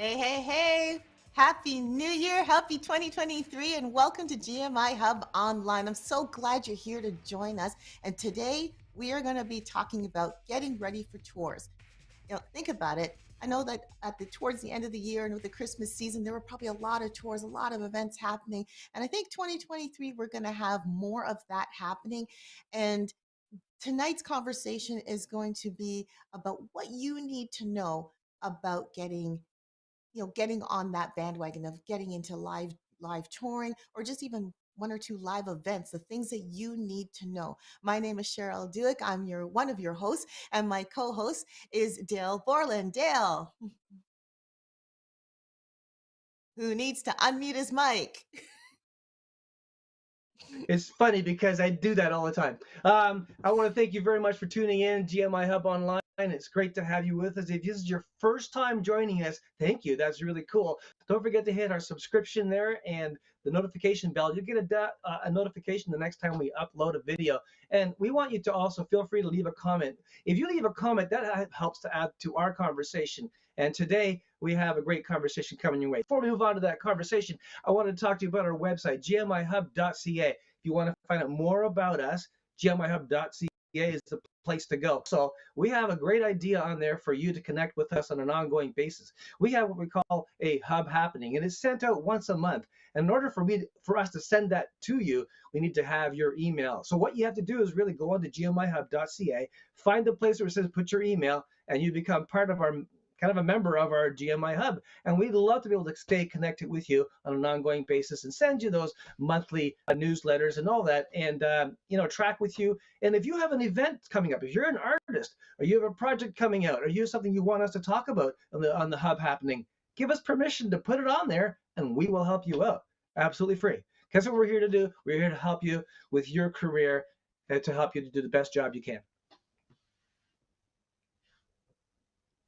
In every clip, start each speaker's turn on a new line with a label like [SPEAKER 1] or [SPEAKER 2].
[SPEAKER 1] Hey, hey, hey. Happy New Year. Happy 2023 and welcome to GMIHub Online. I'm so glad you're here to join us. And today we are going to be talking about getting ready for tours. Think about it. I know that towards the end of the year and with the Christmas season, there were probably a lot of tours, a lot of events happening. And I think 2023, we're going to have more of that happening. And tonight's conversation is going to be about what you need to know about getting on that bandwagon of getting into live touring or just even one or two live events, the things that you need to know. My name is Cheryl Dewick. I'm one of your hosts, and my co-host is Dale Borland. Dale, who needs to unmute his mic.
[SPEAKER 2] It's funny because I do that all the time. I want to thank you very much for tuning in, GMIHub Online. It's great to have you with us. If this is your first time joining us, thank you. That's really cool. Don't forget to hit our subscription there and the notification bell. You'll get a notification the next time we upload a video. And we want you to also feel free to leave a comment. If you leave a comment, that helps to add to our conversation. And today we have a great conversation coming your way. Before we move on to that conversation, I want to talk to you about our website, gmihub.ca. If you want to find out more about us, gmihub.ca is the place to go. So we have a great idea on there for you to connect with us on an ongoing basis. We have what we call a hub happening, and it's sent out once a month. And in order for us to send that to you, we need to have your email. So what you have to do is really go on to gmihub.ca, find the place where it says put your email, and you become part of our kind of a member of our GMI Hub. And we'd love to be able to stay connected with you on an ongoing basis and send you those monthly newsletters and all that, and track with you. And if you have an event coming up, if you're an artist or you have a project coming out or you have something you want us to talk about on the Hub happening, give us permission to put it on there and we will help you out absolutely free. Guess what we're here to do? We're here to help you with your career and to help you to do the best job you can.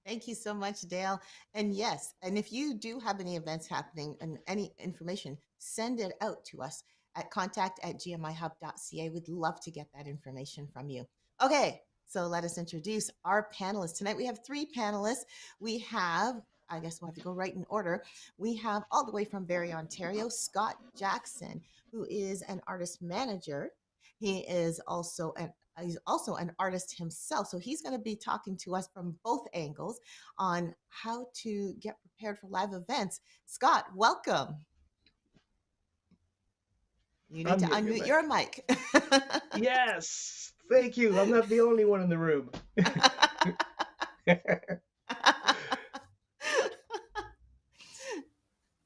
[SPEAKER 1] Thank you so much, Dale. And yes, and if you do have any events happening and any information, send it out to us at contact@gmihub.ca. We'd love to get that information from you. Okay, so let us introduce our panelists. Tonight we have three panelists. We have, I guess we'll have to go right in order. We have all the way from Barrie, Ontario, Scott Jackson, who is an artist manager. He's also an artist himself. So he's going to be talking to us from both angles on how to get prepared for live events. Scott, welcome. You need to unmute your mic.
[SPEAKER 2] Yes, thank you. I'm not the only one in the room.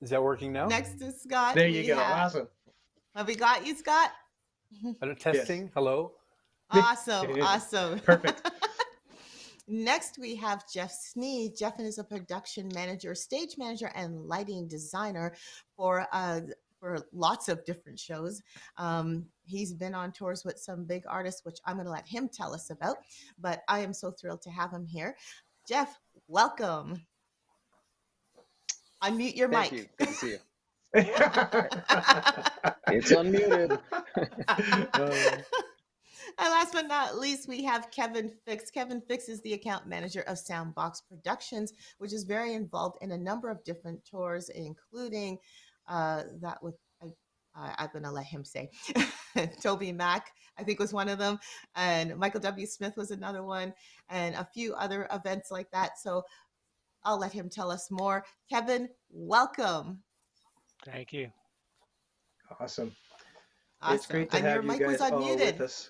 [SPEAKER 3] Is that working now?
[SPEAKER 1] Next to Scott.
[SPEAKER 2] There you go. Awesome.
[SPEAKER 1] Have we got you, Scott?
[SPEAKER 3] Testing. Yes. Hello.
[SPEAKER 1] Awesome.
[SPEAKER 2] Perfect.
[SPEAKER 1] Next, we have Jeff Sneyd. Jeff is a production manager, stage manager, and lighting designer for lots of different shows. He's been on tours with some big artists, which I'm going to let him tell us about. But I am so thrilled to have him here. Jeff, welcome. Unmute your mic.
[SPEAKER 4] Thank you. Good to see you. It's unmuted.
[SPEAKER 1] And last but not least, we have Kevin Fix. Kevin Fix is the account manager of Soundbox Productions, which is very involved in a number of different tours, including that with, I'm going to let him say, Toby Mac, I think was one of them, and Michael W. Smith was another one, and a few other events like that. So I'll let him tell us more. Kevin, welcome.
[SPEAKER 5] Thank you.
[SPEAKER 2] Awesome. It's great to have you guys all with us.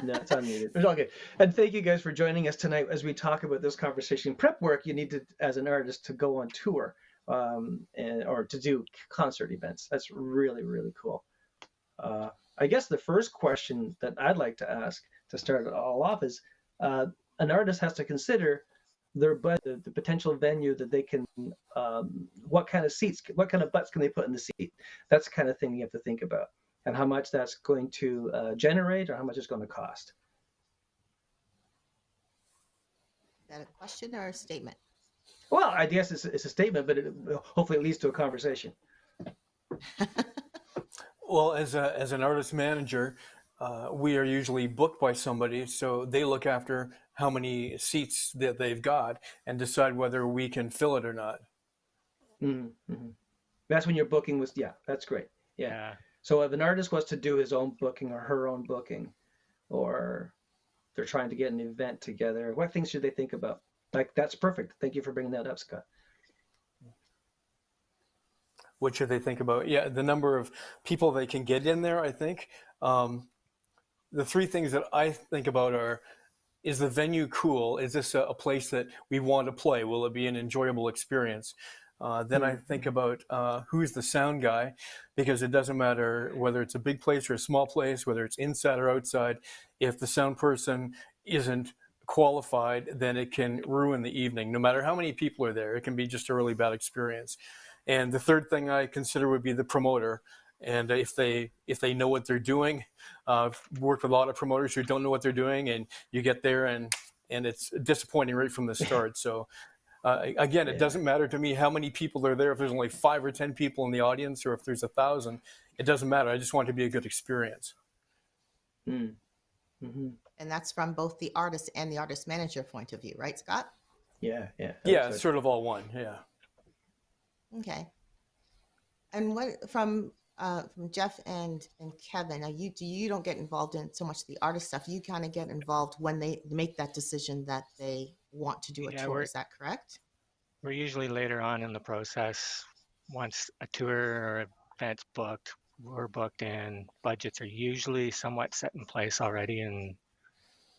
[SPEAKER 2] No, it's unmuted. It's all good. And thank you guys for joining us tonight as we talk about this conversation. Prep work you need to, as an artist, to go on tour or to do concert events. That's really, really cool. I guess the first question that I'd like to ask to start it all off is an artist has to consider the potential venue that they can, what kind of seats, what kind of butts can they put in the seat? That's the kind of thing you have to think about, and how much that's going to generate or how much it's going to cost.
[SPEAKER 1] Is that a question or a statement?
[SPEAKER 2] Well, I guess it's a statement, but hopefully it leads to a conversation.
[SPEAKER 3] Well, as an artist manager, we are usually booked by somebody, so they look after how many seats that they've got and decide whether we can fill it or not.
[SPEAKER 2] Mm-hmm. That's when your booking was, yeah, that's great. Yeah. So if an artist was to do his own booking or her own booking, or they're trying to get an event together, what things should they think about? Like, that's perfect. Thank you for bringing that up, Scott.
[SPEAKER 3] What should they think about? Yeah, the number of people they can get in there, I think. The three things that I think about are, is the venue cool? Is this a place that we want to play? Will it be an enjoyable experience? Then I think about who's the sound guy, because it doesn't matter whether it's a big place or a small place, whether it's inside or outside. If the sound person isn't qualified, then it can ruin the evening. No matter how many people are there, it can be just a really bad experience. And the third thing I consider would be the promoter. And if they know what they're doing, I've worked with a lot of promoters who don't know what they're doing, and you get there and it's disappointing right from the start. So again, it doesn't matter to me how many people are there. If there's only 5 or 10 people in the audience, or if there's 1,000, it doesn't matter. I just want it to be a good experience.
[SPEAKER 1] Mm-hmm. And that's from both the artist and the artist manager point of view, right, Scott?
[SPEAKER 2] Yeah.
[SPEAKER 3] It's sort of all one. Yeah.
[SPEAKER 1] Okay. And what from Jeff and Kevin, you don't get involved in so much the artist stuff. You kind of get involved when they make that decision that they want to do a tour. Is that correct?
[SPEAKER 5] We're usually later on in the process. Once a tour or event's booked, we're booked in. Budgets are usually somewhat set in place already, and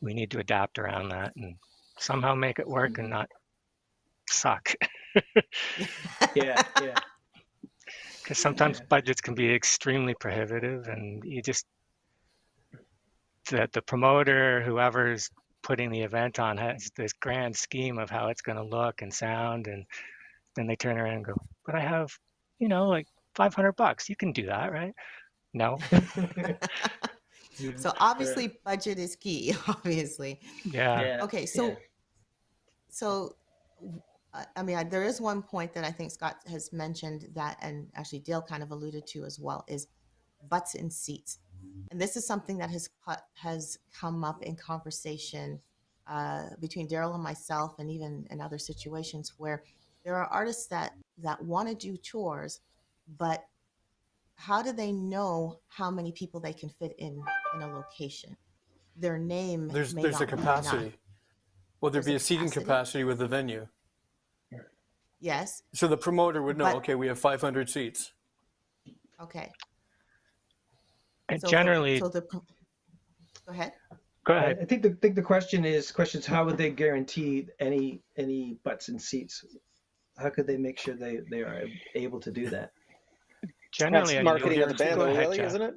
[SPEAKER 5] we need to adapt around that and somehow make it work and not suck.
[SPEAKER 2] Yeah.
[SPEAKER 5] Because sometimes budgets can be extremely prohibitive, and you just, the promoter, whoever's putting the event on, has this grand scheme of how it's going to look and sound, and then they turn around and go, but I have, like $500. You can do that, right? No.
[SPEAKER 1] So obviously budget is key, obviously.
[SPEAKER 5] Yeah.
[SPEAKER 1] Okay, so I mean, there is one point that I think Scott has mentioned that, and actually Dale kind of alluded to as well, is butts in seats. And this is something that has come up in conversation between Daryl and myself, and even in other situations where there are artists that want to do tours, but how do they know how many people they can fit in a location? Their name
[SPEAKER 3] There's
[SPEAKER 1] not
[SPEAKER 3] a capacity. Will there be a seating capacity with the venue?
[SPEAKER 1] Yes.
[SPEAKER 3] So the promoter would know, okay, we have 500 seats.
[SPEAKER 1] Okay.
[SPEAKER 5] And so generally,
[SPEAKER 1] go ahead.
[SPEAKER 5] Go ahead.
[SPEAKER 2] I think the question is how would they guarantee any butts and seats? How could they make sure they are able to do that?
[SPEAKER 4] Generally, that's marketing of the band, though, really, isn't it?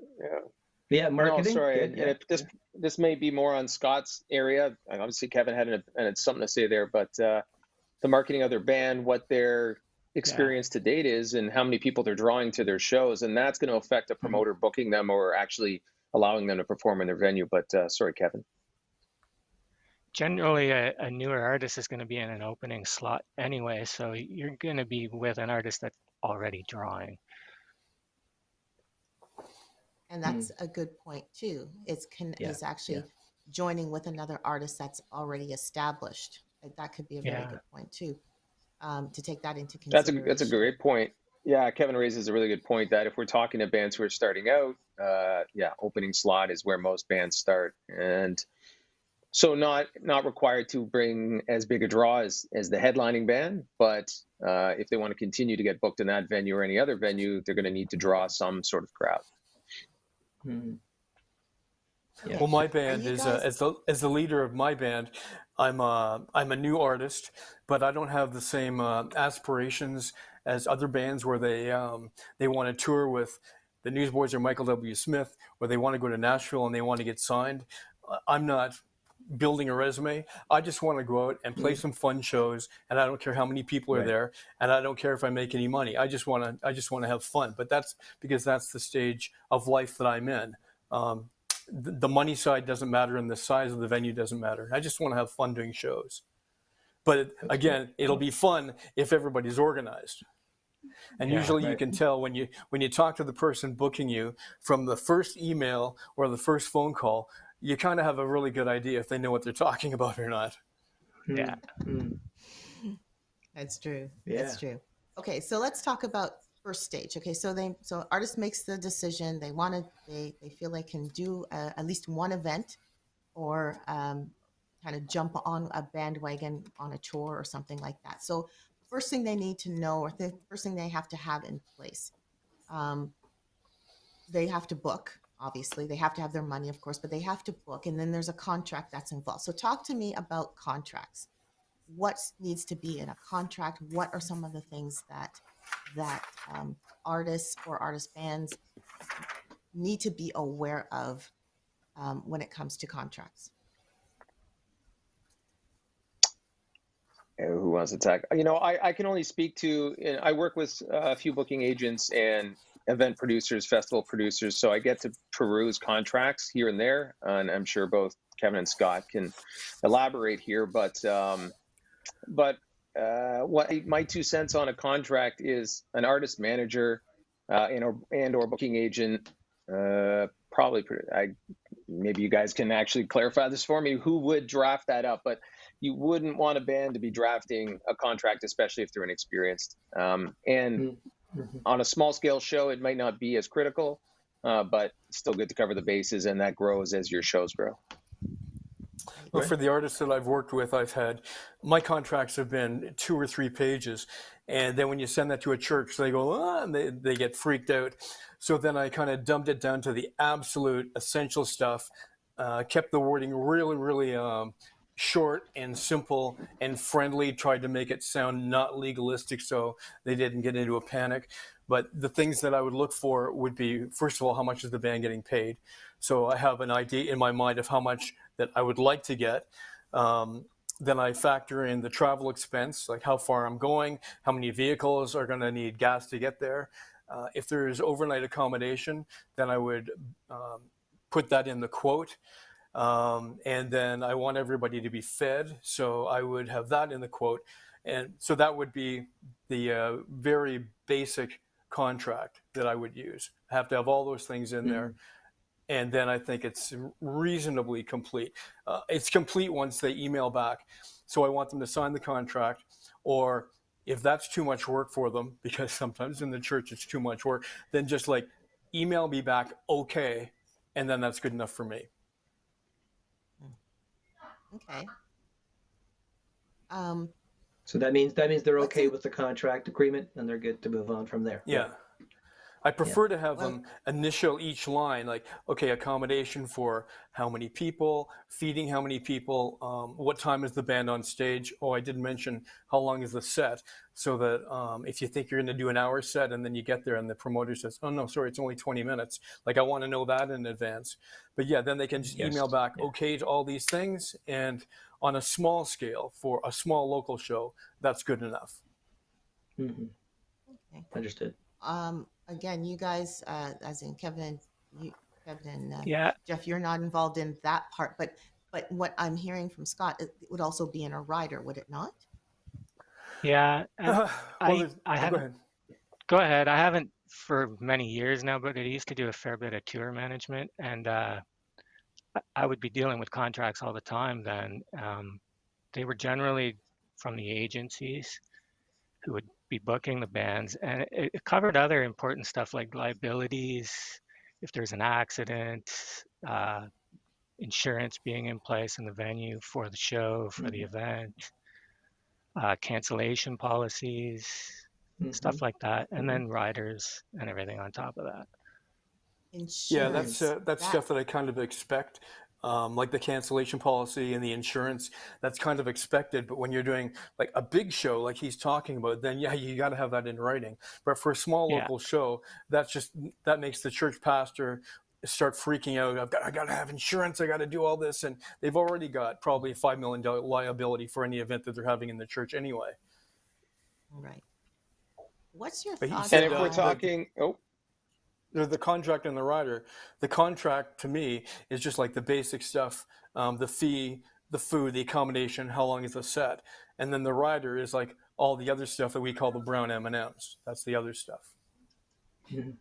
[SPEAKER 2] Yeah, marketing.
[SPEAKER 4] No, sorry,
[SPEAKER 2] Good, yeah.
[SPEAKER 4] This may be more on Scott's area. Obviously, Kevin had something to say there, but the marketing of their band, what their experience to date is, and how many people they're drawing to their shows, and that's going to affect a promoter booking them or actually allowing them to perform in their venue. But sorry, Kevin.
[SPEAKER 5] Generally, a newer artist is going to be in an opening slot anyway, so you're going to be with an artist that's already drawing.
[SPEAKER 1] And that's a good point too. Is actually joining with another artist that's already established. That could be a very good point too, to take that into consideration.
[SPEAKER 4] That's a great point. Yeah, Kevin raises a really good point that if we're talking to bands who are starting out, opening slot is where most bands start, and so not required to bring as big a draw as the headlining band, but if they want to continue to get booked in that venue or any other venue, they're going to need to draw some sort of crowd.
[SPEAKER 3] Yeah. Well, my band is as the leader of my band, I'm a new artist, but I don't have the same aspirations as other bands where they want to tour with the Newsboys or Michael W. Smith, where they want to go to Nashville and they want to get signed. I'm not building a resume. I just want to go out and play some fun shows, and I don't care how many people are there, and I don't care if I make any money. I just want to have fun. But that's because that's the stage of life that I'm in. The money side doesn't matter, and the size of the venue doesn't matter. I just want to have fun doing shows. But again, it'll be fun if everybody's organized. And usually you can tell when you talk to the person booking you from the first email or the first phone call, you kind of have a really good idea if they know what they're talking about or not.
[SPEAKER 5] Yeah.
[SPEAKER 1] That's true. Yeah. That's true. Okay, so let's talk about first stage. Okay, so artist makes the decision. They feel they can do at least one event, or kind of jump on a bandwagon on a tour or something like that. So first thing they need to know, or the first thing they have to have in place, um, they have to book. Obviously, they have to have their money, of course, but they have to book, and then there's a contract that's involved. So talk to me about contracts. What needs to be in a contract? What are some of the things that artists or artist bands need to be aware of when it comes to contracts?
[SPEAKER 4] Who wants to talk? I can only speak to, I work with a few booking agents and event producers, festival producers, so I get to peruse contracts here and there, and I'm sure both Kevin and Scott can elaborate here, but what my 2 cents on a contract is an artist manager and or booking agent, probably, maybe you guys can actually clarify this for me, who would draft that up, but you wouldn't want a band to be drafting a contract, especially if they're inexperienced. And on a small scale show, it might not be as critical, but still good to cover the bases, and that grows as your shows grow.
[SPEAKER 3] Well, for the artists that I've worked with, my contracts have been 2 or 3 pages. And then when you send that to a church, they go, and they get freaked out. So then I kind of dumped it down to the absolute essential stuff, kept the wording really, really short and simple and friendly, tried to make it sound not legalistic so they didn't get into a panic. But the things that I would look for would be, first of all, how much is the band getting paid? So I have an idea in my mind of how much that I would like to get. Then I factor in the travel expense, like how far I'm going, how many vehicles are going to need gas to get there. If there's overnight accommodation, then I would put that in the quote. And then I want everybody to be fed, so I would have that in the quote. And so that would be the very basic contract that I would use. I have to have all those things in there. And then I think it's reasonably complete. It's complete once they email back. So I want them to sign the contract, or if that's too much work for them, because sometimes in the church it's too much work, then just like email me back, okay, and then that's good enough for me.
[SPEAKER 1] Okay.
[SPEAKER 2] So that means they're okay with the contract agreement and they're good to move on from there.
[SPEAKER 3] Yeah. I prefer to have them initial each line, like, okay, accommodation for how many people, feeding how many people, what time is the band on stage? Oh, I didn't mention how long is the set, so that if you think you're going to do an hour set and then you get there and the promoter says, oh, no, sorry, it's only 20 minutes. Like, I want to know that in advance. But yeah, then they can just email back, okay, to all these things. And on a small scale for a small local show, that's good enough.
[SPEAKER 2] Okay. Understood.
[SPEAKER 1] Again, you guys, as in Kevin and
[SPEAKER 5] Yeah.
[SPEAKER 1] Jeff, you're not involved in that part, but what I'm hearing from Scott, it would also be in a rider, would it not?
[SPEAKER 5] Yeah.
[SPEAKER 3] Well,
[SPEAKER 5] I haven't.
[SPEAKER 3] go ahead.
[SPEAKER 5] Go ahead. I haven't for many years now, but I used to do a fair bit of tour management, and I would be dealing with contracts all the time then. They were generally from the agencies who would be booking the bands, and it covered other important stuff like liabilities, if there's an accident, insurance being in place in the venue for the show, for the event, cancellation policies, stuff like that, and then riders and everything on top of that.
[SPEAKER 1] Insurance.
[SPEAKER 3] Yeah, that's stuff that I kind of expect. Like the cancellation policy and the insurance, that's kind of expected. But when you're doing like a big show, like he's talking about, then yeah, you got to have that in writing. But for a small local show, that makes the church pastor start freaking out. I got to have insurance. I got to do all this, and they've already got probably $5 million liability for any event that they're having in the church anyway.
[SPEAKER 1] Right. What's your thoughts?
[SPEAKER 4] And if we're talking,
[SPEAKER 3] the contract and the rider, the contract to me is just like the basic stuff, the fee, the food, the accommodation, how long is the set, and then the rider is like all the other stuff that we call the brown M&Ms. That's the other stuff.
[SPEAKER 1] I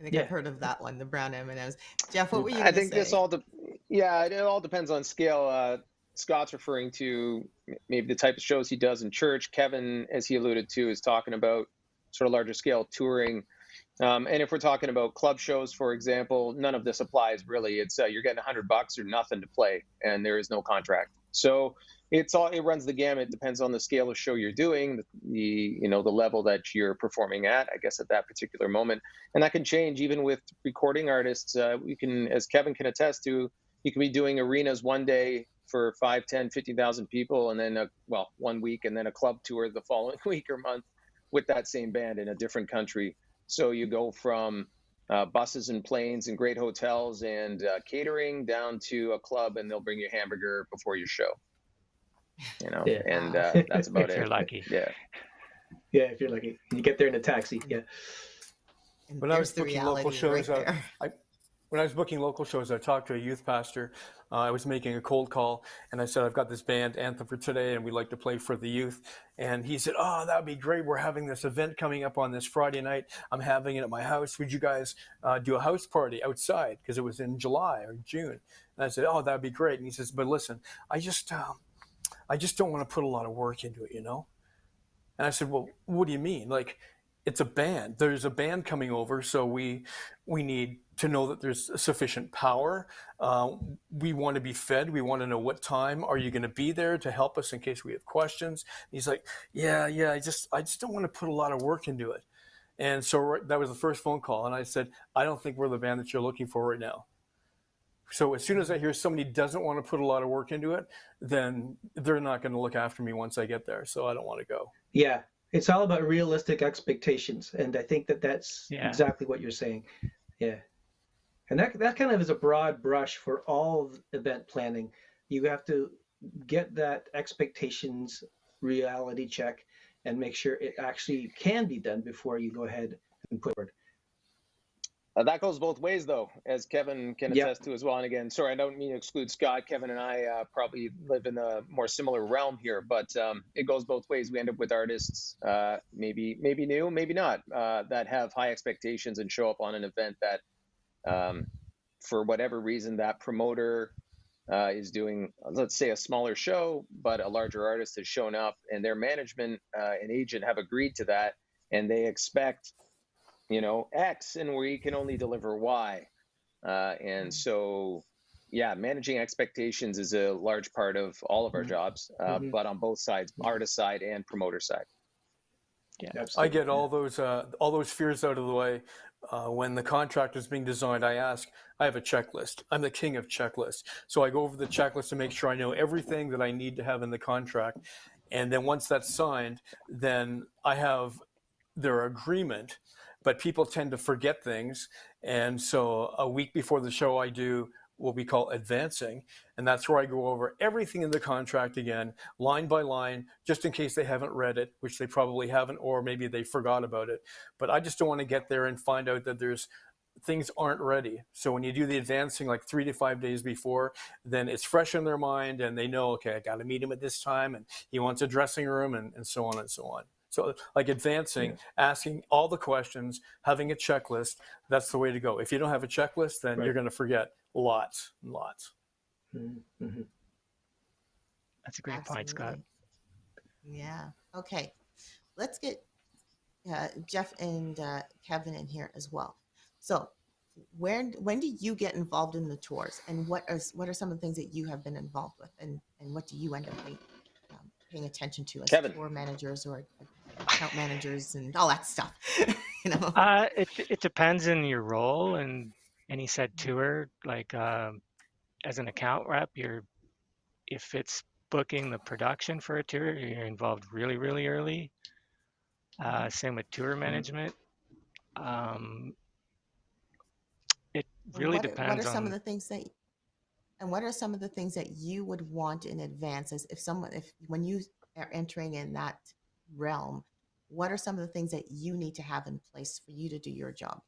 [SPEAKER 1] think I've heard of that one, the brown M&Ms. Jeff, what were you going to say?
[SPEAKER 4] I think it all depends on scale. Scott's referring to maybe the type of shows he does in church. Kevin, as he alluded to, is talking about sort of larger scale touring. And if we're talking about club shows, for example, none of this applies really. It's you're getting $100 or nothing to play, and there is no contract. So it runs the gamut. It depends on the scale of show you're doing, the level that you're performing at, I guess, at that particular moment, and that can change even with recording artists. We can, as Kevin can attest to, you can be doing arenas one day for 5, 10, 50,000 people, and then 1 week, and then a club tour the following week or month with that same band in a different country. So you go from buses and planes and great hotels and catering down to a club, and they'll bring you a hamburger before your show.
[SPEAKER 2] Yeah.
[SPEAKER 4] And that's about
[SPEAKER 5] If
[SPEAKER 4] it.
[SPEAKER 5] you're lucky.
[SPEAKER 4] Yeah.
[SPEAKER 2] Yeah, if you're lucky. You get there in a taxi. Yeah.
[SPEAKER 1] And
[SPEAKER 3] When I
[SPEAKER 1] there's
[SPEAKER 3] was
[SPEAKER 1] the
[SPEAKER 3] booking local
[SPEAKER 1] reality
[SPEAKER 3] shows,
[SPEAKER 1] right there.
[SPEAKER 3] when I was booking local shows, I talked to a youth pastor. I was making a cold call, and I said, I've got this band, Anthem for Today, and we'd like to play for the youth. And he said, oh, that would be great. We're having this event coming up on this Friday night. I'm having it at my house. Would you guys do a house party outside? Because it was in July or June. And I said, oh, that would be great. And he says, but listen, I just don't want to put a lot of work into it, you know? And I said, well, what do you mean? Like, it's a band. There's a band coming over, so we need to know that there's sufficient power. We want to be fed. We want to know what time are you going to be there to help us in case we have questions. And he's like, yeah, I just don't want to put a lot of work into it. And so that was the first phone call, and I said, I don't think we're the band that you're looking for right now. So as soon as I hear somebody doesn't want to put a lot of work into it, then they're not going to look after me once I get there. So I don't want to go.
[SPEAKER 2] Yeah. It's all about realistic expectations. And I think that's exactly what you're saying. Yeah. And that kind of is a broad brush for all event planning. You have to get that expectations reality check and make sure it actually can be done before you go ahead and put it.
[SPEAKER 4] That goes both ways, though, as Kevin can attest to as well. And again, sorry, I don't mean to exclude Scott. Kevin and I probably live in a more similar realm here, but it goes both ways. We end up with artists, maybe new, maybe not, that have high expectations and show up on an event that, for whatever reason, that promoter is doing, let's say, a smaller show, but a larger artist has shown up, and their management and agent have agreed to that, and they expect X, and we can only deliver Y. And so, managing expectations is a large part of all of our jobs, but on both sides, artist side and promoter side.
[SPEAKER 3] Yeah, absolutely. I get all those fears out of the way. When the contract is being designed, I have a checklist. I'm the king of checklists. So I go over the checklist to make sure I know everything that I need to have in the contract. And then once that's signed, then I have their agreement. But people tend to forget things. And so a week before the show, I do what we call advancing. And that's where I go over everything in the contract again, line by line, just in case they haven't read it, which they probably haven't, or maybe they forgot about it. But I just don't want to get there and find out that things aren't ready. So when you do the advancing like 3 to 5 days before, then it's fresh in their mind and they know, okay, I got to meet him at this time and he wants a dressing room and so on and so on. So like advancing, asking all the questions, having a checklist, that's the way to go. If you don't have a checklist, then you're going to forget lots and lots.
[SPEAKER 5] Mm-hmm. That's a great point, Scott.
[SPEAKER 1] Yeah. Okay. Let's get Jeff and Kevin in here as well. So when do you get involved in the tours, and what are some of the things that you have been involved with, and what do you end up paying attention to as tour managers or account managers and all that stuff?
[SPEAKER 5] It depends on your role and any said tour. Like as an account rep, if it's booking the production for a tour, you're involved really, really early. Same with tour management. It really depends.
[SPEAKER 1] What are some of the things that you would want in advance, as when you are entering in that realm? What are some of the things that you need to have in place for you to do your job?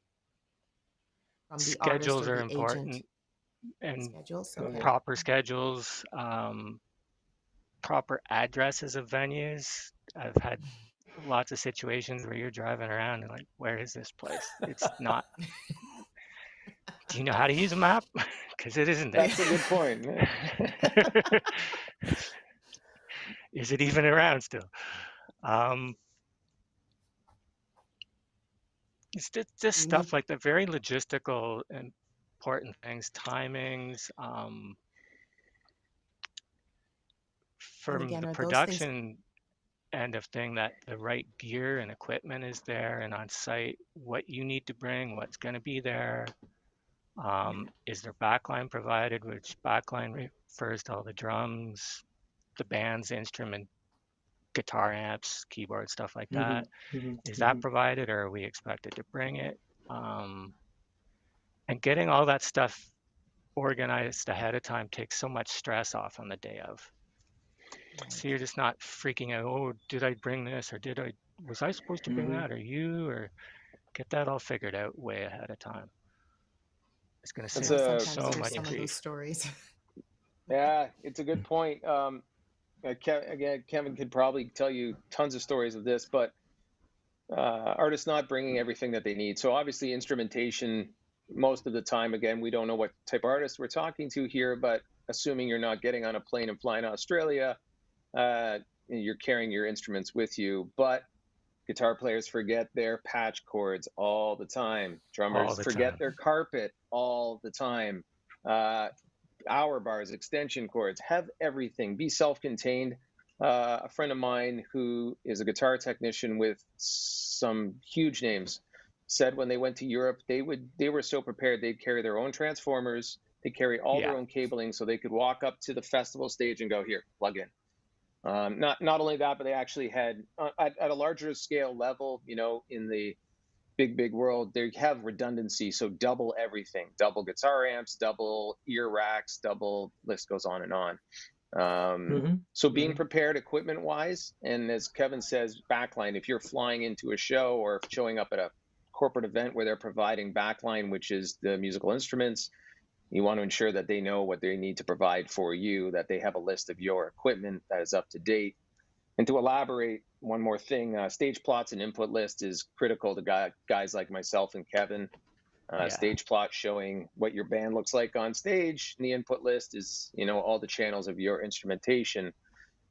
[SPEAKER 1] From the
[SPEAKER 5] schedules
[SPEAKER 1] artist or
[SPEAKER 5] are
[SPEAKER 1] the
[SPEAKER 5] important,
[SPEAKER 1] agent?
[SPEAKER 5] and
[SPEAKER 1] schedules, okay.
[SPEAKER 5] Proper schedules, proper addresses of venues. I've had lots of situations where you're driving around and like, where is this place? It's not. Do you know how to use a map? because it isn't there.
[SPEAKER 4] That's a good point.
[SPEAKER 5] Is it even around still? It's just
[SPEAKER 1] You
[SPEAKER 5] stuff
[SPEAKER 1] need,
[SPEAKER 5] like the very logistical important things, timings,
[SPEAKER 1] and
[SPEAKER 5] from
[SPEAKER 1] again,
[SPEAKER 5] the
[SPEAKER 1] are those things?
[SPEAKER 5] production end of thing, that the right gear and equipment is there and on site, what you need to bring, what's going to be there. Is there backline provided, which backline refers to all the drums, the band's instrument, guitar amps, keyboard, stuff like that. Is that provided, or are we expected to bring it? And getting all that stuff organized ahead of time takes so much stress off on the day of. So you're just not freaking out, oh, did I bring this, or was I supposed to bring that, or you, or get that all figured out way ahead of time. It's going to
[SPEAKER 1] I
[SPEAKER 4] That's
[SPEAKER 1] know
[SPEAKER 5] save
[SPEAKER 4] a
[SPEAKER 1] sometimes
[SPEAKER 5] so
[SPEAKER 1] there's
[SPEAKER 5] much
[SPEAKER 1] some of those
[SPEAKER 5] grief.
[SPEAKER 1] stories.
[SPEAKER 4] yeah, it's a good point. Again, Kevin could probably tell you tons of stories of this, but artists not bringing everything that they need. So obviously instrumentation, most of the time, again, we don't know what type of artist we're talking to here, but assuming you're not getting on a plane and flying to Australia, you're carrying your instruments with you. But guitar players forget their patch cords all the time. Drummers forget their carpet all the time. Hour bars, extension cords, have everything. Be self-contained. A friend of mine who is a guitar technician with some huge names said when they went to Europe, they were so prepared they'd carry their own transformers, they carry all their own cabling, so they could walk up to the festival stage and go, here, plug in. Not only that, but they actually had at a larger scale level, in the big world, they have redundancy, so double everything, double guitar amps, double ear racks, double, list goes on and on. So being prepared equipment wise, and as Kevin says, backline, if you're flying into a show or showing up at a corporate event where they're providing backline, which is the musical instruments, you want to ensure that they know what they need to provide for you, that they have a list of your equipment that is up to date. And to elaborate one more thing, stage plots and input list is critical to guys like myself and Kevin. Stage plot showing what your band looks like on stage, and the input list is, all the channels of your instrumentation.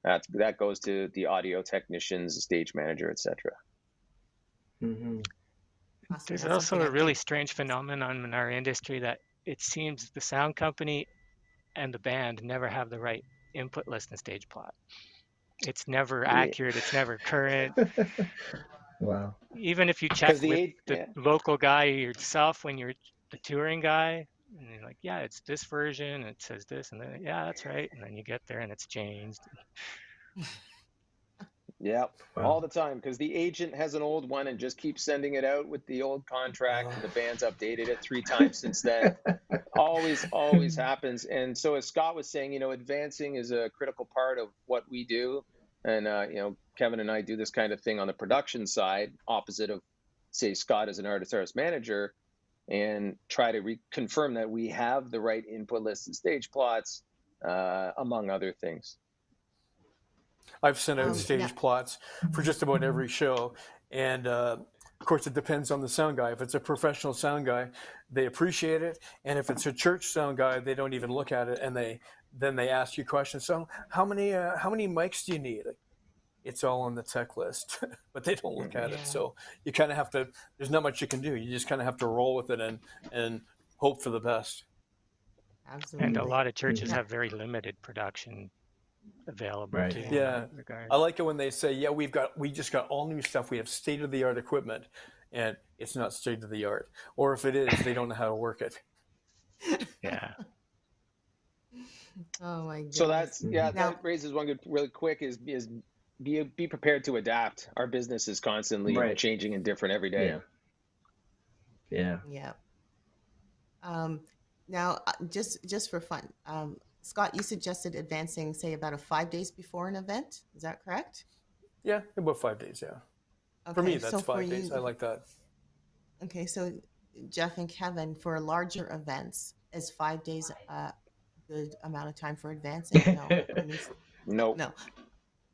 [SPEAKER 4] That goes to the audio technicians, the stage manager, etc.
[SPEAKER 5] Awesome. There's also a really strange phenomenon in our industry that it seems the sound company and the band never have the right input list and stage plot. It's never accurate. It's never current.
[SPEAKER 2] Wow.
[SPEAKER 5] Even if you check with the local guy yourself when you're the touring guy, and you're like, yeah, it's this version, it says this, and then, yeah, that's right. And then you get there and it's changed.
[SPEAKER 4] Yeah, all the time, because the agent has an old one and just keeps sending it out with the old contract, and the band's updated it 3 times since then. Always happens. And so as Scott was saying, advancing is a critical part of what we do. And, Kevin and I do this kind of thing on the production side, opposite of, say, Scott as an artist manager, and try to reconfirm that we have the right input lists and stage plots, among other things.
[SPEAKER 3] I've sent out stage plots for just about every show. And of course, it depends on the sound guy. If it's a professional sound guy, they appreciate it. And if it's a church sound guy, they don't even look at it. And then they ask you questions. So how many mics do you need? It's all on the tech list, but they don't look at it. So you kind of have to, there's not much you can do. You just kind of have to roll with it and hope for the best.
[SPEAKER 1] Absolutely.
[SPEAKER 5] And a lot of churches have very limited production available too.
[SPEAKER 3] Yeah. I like it when they say, yeah, we just got all new stuff. We have state-of-the-art equipment, and it's not state-of-the-art. Or if it is, they don't know how to work it.
[SPEAKER 5] Yeah.
[SPEAKER 1] Oh my goodness.
[SPEAKER 4] So that raises one good, really quick, is be prepared to adapt. Our business is constantly changing and different every day.
[SPEAKER 2] Yeah.
[SPEAKER 1] Now, just for fun, Scott, you suggested advancing, say, about 5 days before an event. Is that correct?
[SPEAKER 3] Yeah, about 5 days. Yeah. Okay, for me, that's 5 days. I like that.
[SPEAKER 1] Okay, so Jeff and Kevin, for larger events, is 5 days a good amount of time for advancing? No. No.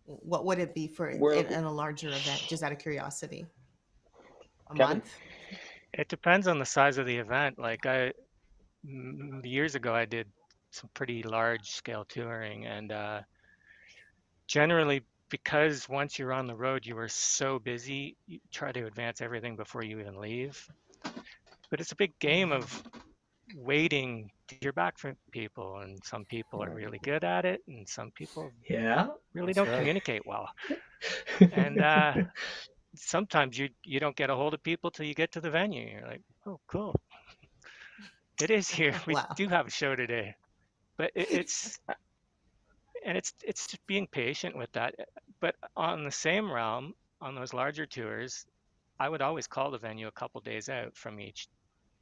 [SPEAKER 1] What would it be for in a larger event? Just out of curiosity. A month?
[SPEAKER 5] It depends on the size of the event. Like years ago, I did some pretty large scale touring, and generally, because once you're on the road, you are so busy, you try to advance everything before you even leave. But it's a big game of waiting to hear back from people, and some people are really good at it, and some people
[SPEAKER 2] Yeah.
[SPEAKER 5] really
[SPEAKER 3] That's
[SPEAKER 5] don't
[SPEAKER 3] right.
[SPEAKER 5] communicate well. And sometimes you don't get a hold of people till you get to the venue. You're like, oh, cool, it is here. We
[SPEAKER 1] Wow.
[SPEAKER 5] do have a show today. But it's just being patient with that. But on the same realm, on those larger tours, I would always call the venue a couple days out from each,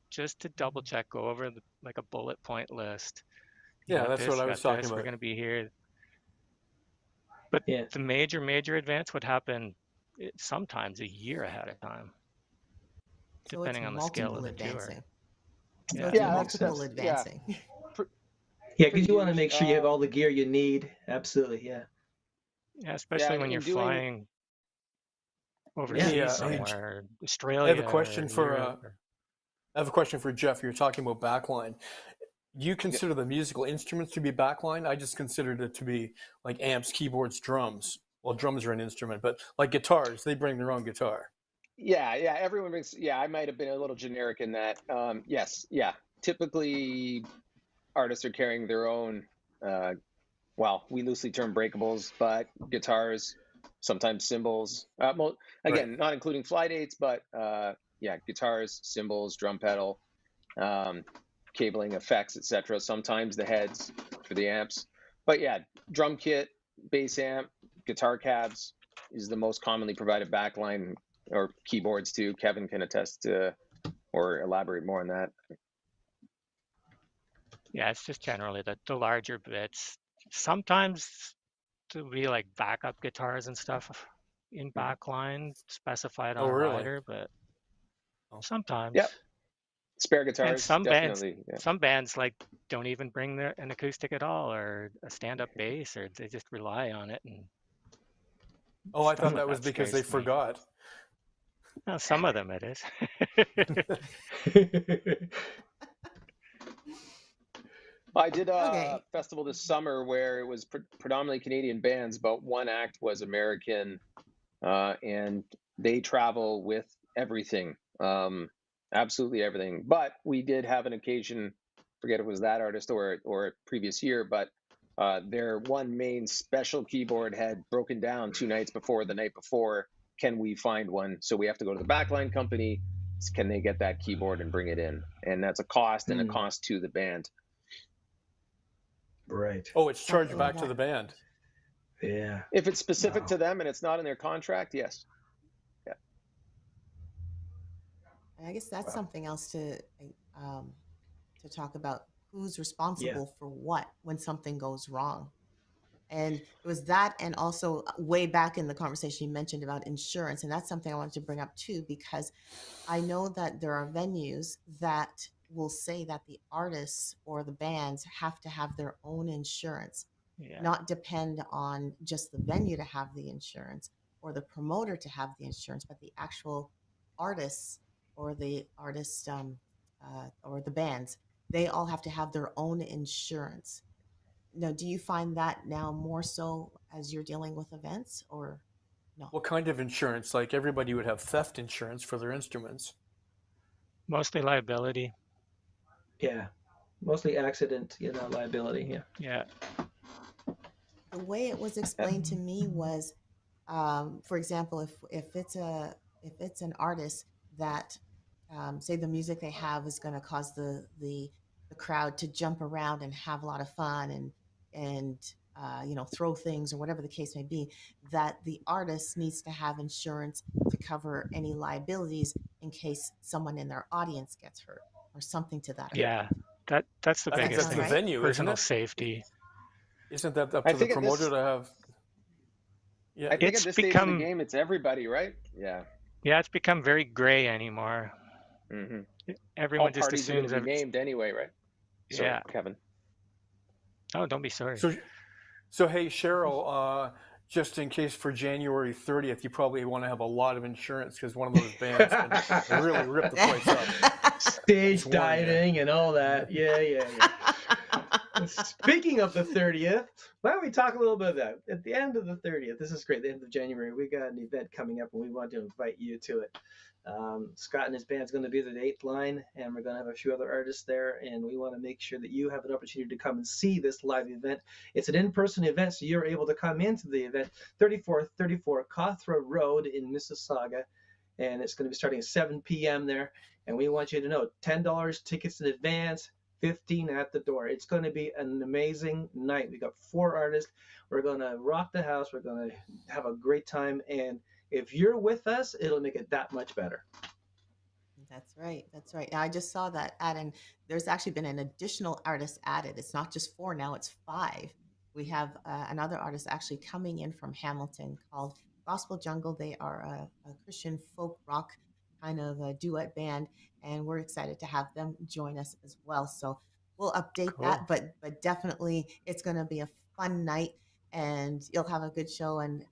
[SPEAKER 5] just to double check, go over like a bullet point list. You
[SPEAKER 3] Yeah,
[SPEAKER 5] got
[SPEAKER 3] that's what
[SPEAKER 5] this,
[SPEAKER 3] I
[SPEAKER 5] you
[SPEAKER 3] was
[SPEAKER 5] got
[SPEAKER 3] talking
[SPEAKER 5] this, we're
[SPEAKER 3] about.
[SPEAKER 5] going to be here. But
[SPEAKER 2] Yeah.
[SPEAKER 5] the major advance would happen sometimes a year ahead of time,
[SPEAKER 1] So it's
[SPEAKER 5] depending on the scale of
[SPEAKER 1] multiple
[SPEAKER 5] the tour.
[SPEAKER 1] advancing. So
[SPEAKER 5] Yeah.
[SPEAKER 1] it's
[SPEAKER 2] Yeah, makes
[SPEAKER 1] multiple
[SPEAKER 2] sense.
[SPEAKER 1] advancing.
[SPEAKER 4] For,
[SPEAKER 2] Yeah,
[SPEAKER 4] for
[SPEAKER 2] because you want to
[SPEAKER 4] years,
[SPEAKER 2] make sure you have all the gear you need. Absolutely. Yeah.
[SPEAKER 5] Yeah, especially when you're
[SPEAKER 4] in doing,
[SPEAKER 5] flying
[SPEAKER 2] Yeah.
[SPEAKER 5] overseas
[SPEAKER 3] Hey,
[SPEAKER 5] somewhere,
[SPEAKER 3] I have
[SPEAKER 5] Australia
[SPEAKER 3] a question
[SPEAKER 5] or
[SPEAKER 3] for
[SPEAKER 5] Europe.
[SPEAKER 3] I have a question for Jeff. You're talking about backline. Do you
[SPEAKER 4] yeah,
[SPEAKER 3] consider the musical instruments to be backline? I just considered it to be like amps, keyboards, drums. Well, drums are an instrument, but like guitars, they bring their own guitar.
[SPEAKER 4] yeah, everyone brings, I might have been a little generic in that. Yes, yeah. Typically, artists are carrying their own, well, we loosely term breakables, but guitars, sometimes cymbals.
[SPEAKER 3] Right.
[SPEAKER 4] Again, not including fly dates, but yeah, guitars, cymbals, drum pedal, cabling, effects, etc. Sometimes the heads for the amps. But yeah, drum kit, bass amp, guitar cabs is the most commonly provided backline, or keyboards too. Kevin can attest to or elaborate more on that.
[SPEAKER 5] Yeah, it's just generally the larger bits. Sometimes to be like backup guitars and stuff in backline specified
[SPEAKER 3] Oh,
[SPEAKER 5] on a
[SPEAKER 3] really?
[SPEAKER 5] rider, but
[SPEAKER 3] Oh.
[SPEAKER 5] sometimes.
[SPEAKER 4] Yep, spare
[SPEAKER 5] And
[SPEAKER 4] guitars, definitely. Yeah.
[SPEAKER 5] some bands like don't even bring an acoustic at all, or a stand-up bass, or they just rely on it, and
[SPEAKER 3] Oh, I
[SPEAKER 5] stuff
[SPEAKER 3] thought
[SPEAKER 5] like
[SPEAKER 3] that was because they
[SPEAKER 5] scares me.
[SPEAKER 3] forgot.
[SPEAKER 5] Well, some of them it is.
[SPEAKER 4] I did a
[SPEAKER 1] Okay.
[SPEAKER 4] festival this summer where it was predominantly Canadian bands, but one act was American, and they travel with everything, absolutely everything. But we did have an occasion, forget if it was that artist or a previous year, but their one main special keyboard had broken down 2 nights before the night before. Can we find one? So we have to go to the backline company. Can they get that keyboard and bring it in? And that's a cost and a cost to the band.
[SPEAKER 2] Right.
[SPEAKER 3] Oh, it's charged
[SPEAKER 1] Something
[SPEAKER 3] back
[SPEAKER 1] that-
[SPEAKER 3] to the band.
[SPEAKER 2] Yeah.
[SPEAKER 4] If it's specific
[SPEAKER 2] Wow.
[SPEAKER 4] to them and it's not in their contract, yes. Yeah.
[SPEAKER 1] I guess that's
[SPEAKER 2] Wow.
[SPEAKER 1] something else to talk about. Who's responsible for what when something goes wrong? And it was that, and also way back in the conversation you mentioned about insurance, and that's something I wanted to bring up too, because I know that there are venues that will say that the artists or the bands have to have their own insurance,
[SPEAKER 5] Yeah.
[SPEAKER 1] not depend on just the venue to have the insurance or the promoter to have the insurance, but the actual artists or the artists or the bands, they all have to have their own insurance. Now, do you find that now more so as you're dealing with events, or no?
[SPEAKER 3] What kind of insurance? Like everybody would have theft insurance for their instruments.
[SPEAKER 5] Mostly liability.
[SPEAKER 2] Yeah. Mostly accident, liability. Yeah.
[SPEAKER 5] Yeah.
[SPEAKER 1] The way it was explained to me was, for example, if it's an artist that say the music they have is going to cause the crowd to jump around and have a lot of fun and throw things or whatever the case may be, that the artist needs to have insurance to cover any liabilities in case someone in their audience gets hurt or something to that effect.
[SPEAKER 5] Yeah. That's the
[SPEAKER 3] I think
[SPEAKER 5] biggest
[SPEAKER 3] that's
[SPEAKER 5] thing.
[SPEAKER 3] the venue, isn't
[SPEAKER 5] Personal
[SPEAKER 3] it?
[SPEAKER 5] safety.
[SPEAKER 3] Isn't that up
[SPEAKER 4] I
[SPEAKER 3] to the
[SPEAKER 4] think at
[SPEAKER 3] promoter
[SPEAKER 4] this,
[SPEAKER 3] to have? Yeah.
[SPEAKER 4] I think
[SPEAKER 5] It's
[SPEAKER 4] at this stage of the
[SPEAKER 5] become
[SPEAKER 4] game, it's everybody, right? Yeah.
[SPEAKER 5] it's become very gray anymore.
[SPEAKER 4] Hmm. All
[SPEAKER 5] Everyone just
[SPEAKER 4] parties are going
[SPEAKER 5] assumes
[SPEAKER 4] to be named anyway, right? Sorry,
[SPEAKER 5] yeah.
[SPEAKER 4] Kevin.
[SPEAKER 5] Oh, don't be sorry.
[SPEAKER 3] So hey, Cheryl, just in case for January 30th, you probably want to have a lot of insurance because one of those bands can really rip the place up.
[SPEAKER 2] Stage
[SPEAKER 3] warned you.
[SPEAKER 2] diving and all that. Yeah. Speaking of the 30th, why don't we talk a little bit of that? At the end of the 30th, this is great, the end of January, we got an event coming up and we want to invite you to it. Scott and his band's going to be at the 8th line, and we're going to have a few other artists there, and we want to make sure that you have an opportunity to come and see this live event. It's an in-person event, so you're able to come into the event, 3434 Cawthra Road in Mississauga, and it's going to be starting at 7 p.m. there, and we want you to know, $10 tickets in advance, 15 at the door. It's going to be an amazing night. We got 4 artists. We're going to rock the house. We're going to have a great time, and if you're with us, it'll make it that much better.
[SPEAKER 1] That's right. That's right. I just saw that ad, and there's actually been an additional artist added. It's not just 4 now; it's 5. We have another artist actually coming in from Hamilton called Gospel Jungle. They are a Christian folk rock kind of a duet band, and we're excited to have them join us as well. So we'll update that, but definitely it's going to be a fun night, and you'll have a good show. And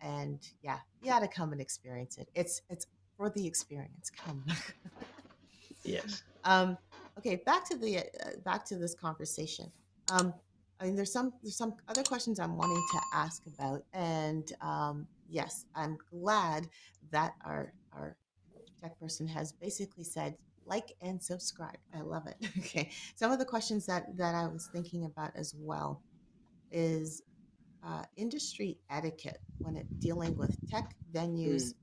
[SPEAKER 1] yeah, you got to come and experience it. It's for the experience. Come.
[SPEAKER 2] Yes.
[SPEAKER 1] Okay, back to this conversation. I mean, there's some other questions I'm wanting to ask about, and yes, I'm glad that our tech person has basically said like and subscribe. I love it. Okay, some of the questions that I was thinking about as well is industry etiquette when dealing with tech venues,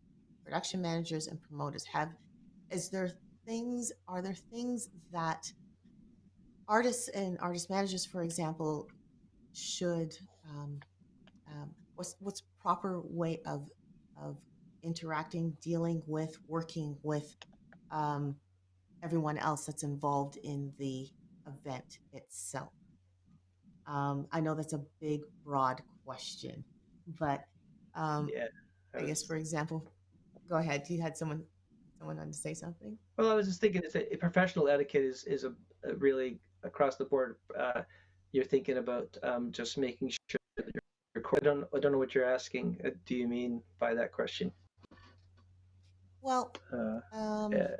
[SPEAKER 1] production managers, and promoters. Are there things that artists and artist managers, for example, should what's proper way of interacting, dealing with, working with everyone else that's involved in the event itself? I know that's a big, broad question, but
[SPEAKER 2] Yeah.
[SPEAKER 1] I guess, for example, go ahead. You had someone wanted to say something.
[SPEAKER 2] Well, I was just thinking, it's a professional etiquette is a really across the board. You're thinking about just making sure that you're recording. I don't know what you're asking. Do you mean by that question?
[SPEAKER 1] Well,
[SPEAKER 2] Yeah.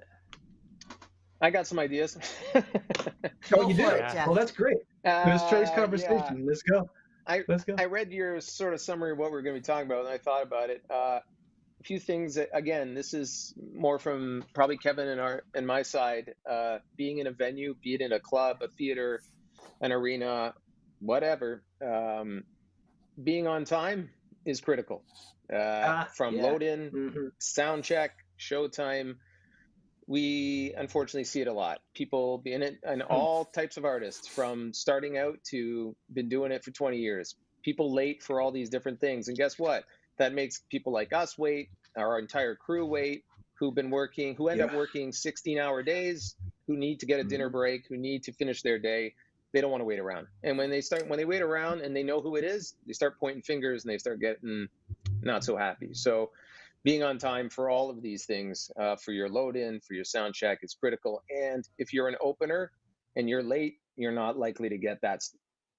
[SPEAKER 4] I got some ideas.
[SPEAKER 2] Oh, you do?
[SPEAKER 1] for it, Jeff.
[SPEAKER 2] Well, that's great. Let's try this conversation.
[SPEAKER 4] Yeah.
[SPEAKER 2] Let's go. Let's go.
[SPEAKER 4] I read your sort of summary of what we're going to be talking about, and I thought about it. A few things that, again, this is more from probably Kevin and my side. Being in a venue, be it in a club, a theater, an arena, whatever, being on time is critical. From load in, sound check, show time. We unfortunately see it a lot. People being it, and all types of artists, from starting out to been doing it for 20 years. People late for all these different things, and guess what? That makes people like us wait, our entire crew wait, who end up working 16-hour days, who need to get a dinner break, who need to finish their day. They don't want to wait around. And when they wait around and they know who it is, they start pointing fingers and they start getting not so happy. So being on time for all of these things, for your load in, for your sound check, is critical. And if you're an opener and you're late, you're not likely to get that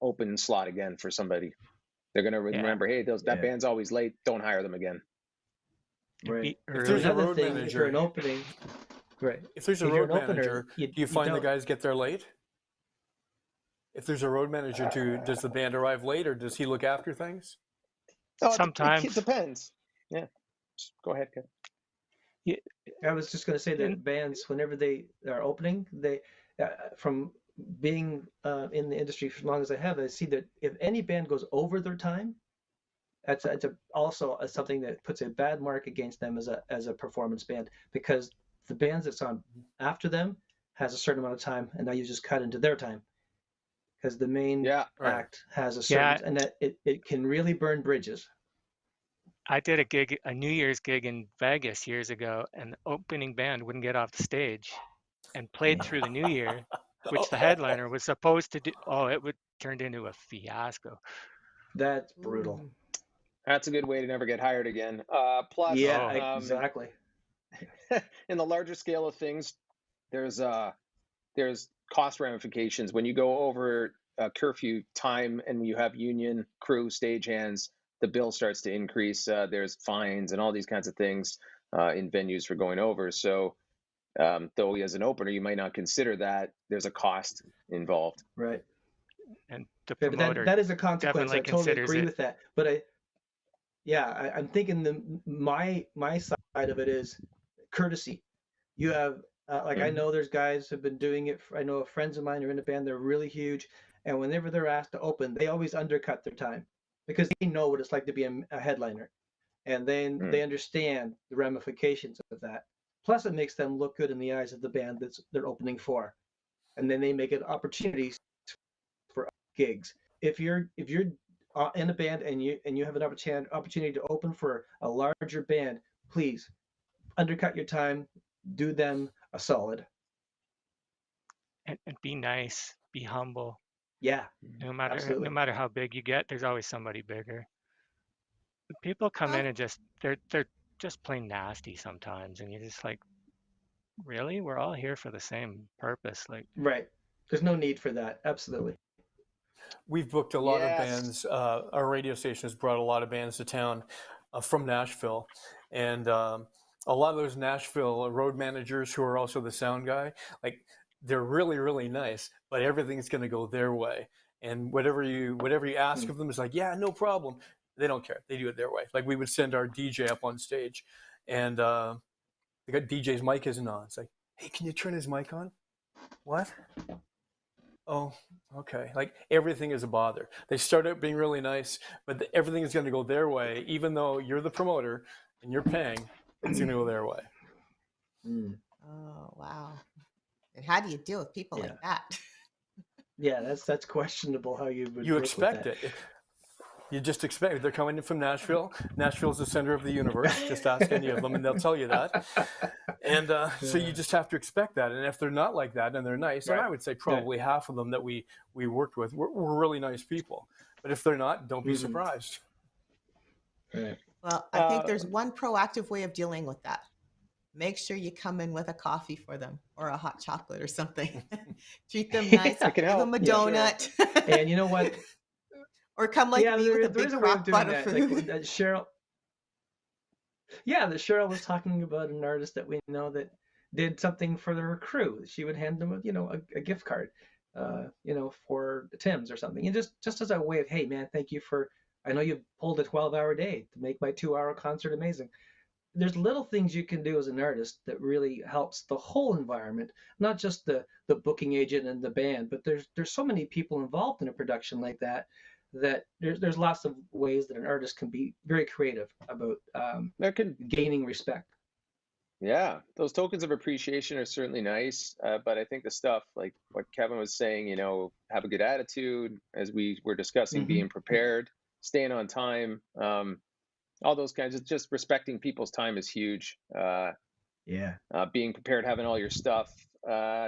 [SPEAKER 4] open slot again for somebody. They're going to remember, hey, that band's always late. Don't hire them again.
[SPEAKER 2] Right.
[SPEAKER 3] If there's a road manager,
[SPEAKER 2] if you're an opening, right.
[SPEAKER 3] If there's a road manager, do you find the guys get there late? If there's a road manager, does the band arrive late, or does he look after things?
[SPEAKER 5] Sometimes.
[SPEAKER 4] It depends. Yeah. Go ahead, Kevin.
[SPEAKER 2] Yeah, I was just going to say that bands, whenever they are opening, they from being in the industry for as long as I have, I see that if any band goes over their time, that's also something that puts a bad mark against them as a performance band, because the bands that's on after them has a certain amount of time, and now you just cut into their time, because the main act has a certain, and that it can really burn bridges.
[SPEAKER 5] I did a New Year's gig in Vegas years ago, and the opening band wouldn't get off the stage and played through the New Year, which the headliner was supposed to do. Oh, it turned into a fiasco.
[SPEAKER 2] That's brutal.
[SPEAKER 4] That's a good way to never get hired again. Plus,
[SPEAKER 2] exactly.
[SPEAKER 4] In the larger scale of things, there's cost ramifications when you go over curfew time and you have union crew, stagehands. The bill starts to increase. There's fines and all these kinds of things in venues for going over. So though as an opener, you might not consider that there's a cost involved.
[SPEAKER 2] Right.
[SPEAKER 5] And the
[SPEAKER 2] Yeah, but
[SPEAKER 5] promoter
[SPEAKER 2] that is a consequence.
[SPEAKER 5] definitely
[SPEAKER 2] I totally
[SPEAKER 5] considers
[SPEAKER 2] agree
[SPEAKER 5] it.
[SPEAKER 2] with that. But I'm thinking my side of it is courtesy. You have like I
[SPEAKER 4] Mhm.
[SPEAKER 2] know there's guys who've been doing it. I know friends of mine are in a band. They're really huge, and whenever they're asked to open, they always undercut their time because they know what it's like to be a headliner, and then
[SPEAKER 4] Mm.
[SPEAKER 2] they understand the ramifications of that. Plus, it makes them look good in the eyes of the band that's they're opening for, and then they make it opportunities for gigs. If you're in a band and you have an opportunity to open for a larger band, please undercut your time, do them a solid.
[SPEAKER 5] And be nice, be humble.
[SPEAKER 2] Yeah,
[SPEAKER 5] No
[SPEAKER 2] absolutely.
[SPEAKER 5] matter how big you get, there's always somebody bigger. People come in
[SPEAKER 1] Well,
[SPEAKER 5] and they're just plain nasty sometimes, and you're just like, really? We're all here for the same purpose. Like,
[SPEAKER 2] Right. There's no need for that. Absolutely.
[SPEAKER 3] We've booked a lot of
[SPEAKER 4] Yes.
[SPEAKER 3] bands. Our radio station has brought a lot of bands to town from Nashville, and a lot of those Nashville road managers who are also the sound guy, like they're really really nice, but everything's going to go their way, and whatever you ask
[SPEAKER 2] Hmm.
[SPEAKER 3] of them is like, yeah, no problem. They don't care. They do it their way. Like we would send our DJ up on stage, and the DJ's mic isn't on. It's like, hey, can you turn his mic on? What? Oh, okay. Like everything is a bother. They start out being really nice, but everything is going to go their way, even though you're the promoter and you're paying. It's going to go their way.
[SPEAKER 2] Mm.
[SPEAKER 1] oh, wow. And how do you deal with people
[SPEAKER 2] Yeah.
[SPEAKER 1] like that?
[SPEAKER 2] Yeah, that's questionable how you would
[SPEAKER 3] You
[SPEAKER 2] work with
[SPEAKER 3] expect
[SPEAKER 2] that.
[SPEAKER 3] it. You just expect it. They're coming in from Nashville. Nashville's the center of the universe. Just ask any of them, and they'll tell you that. And so you just have to expect that. And if they're not like that and they're nice, and
[SPEAKER 2] Right.
[SPEAKER 3] I would say probably half of them that we worked with were really nice people. But if they're not, don't be
[SPEAKER 2] Mhm.
[SPEAKER 3] surprised.
[SPEAKER 2] Right.
[SPEAKER 1] Well, I think there's one proactive way of dealing with that. Make sure you come in with a coffee for them or a hot chocolate or something. Treat them nice.
[SPEAKER 4] It can
[SPEAKER 1] Give
[SPEAKER 4] help.
[SPEAKER 1] them a
[SPEAKER 2] Yeah.
[SPEAKER 1] donut.
[SPEAKER 2] And you know what?
[SPEAKER 1] Or come like
[SPEAKER 2] Yeah,
[SPEAKER 1] me with a
[SPEAKER 2] there
[SPEAKER 1] big
[SPEAKER 2] is a way of
[SPEAKER 1] crock
[SPEAKER 2] doing
[SPEAKER 1] pot of
[SPEAKER 2] that. Like
[SPEAKER 1] food.
[SPEAKER 2] Cheryl. Yeah, that Cheryl was talking about an artist that we know that did something for their crew. She would hand them, a gift card, for Tim's or something, and just as a way of, hey man, thank you for. I know you pulled a 12-hour day to make my 2-hour concert amazing. There's little things you can do as an artist that really helps the whole environment, not just the booking agent and the band, but there's so many people involved in a production like that there's lots of ways that an artist can be very creative about
[SPEAKER 4] There can,
[SPEAKER 2] gaining respect.
[SPEAKER 4] yeah, those tokens of appreciation are certainly nice. But I think the stuff like what Kevin was saying, have a good attitude, as we were discussing,
[SPEAKER 2] Hmm.
[SPEAKER 4] being prepared, staying on time, all those kinds of just respecting people's time is huge.
[SPEAKER 2] Yeah.
[SPEAKER 4] Being prepared, having all your stuff.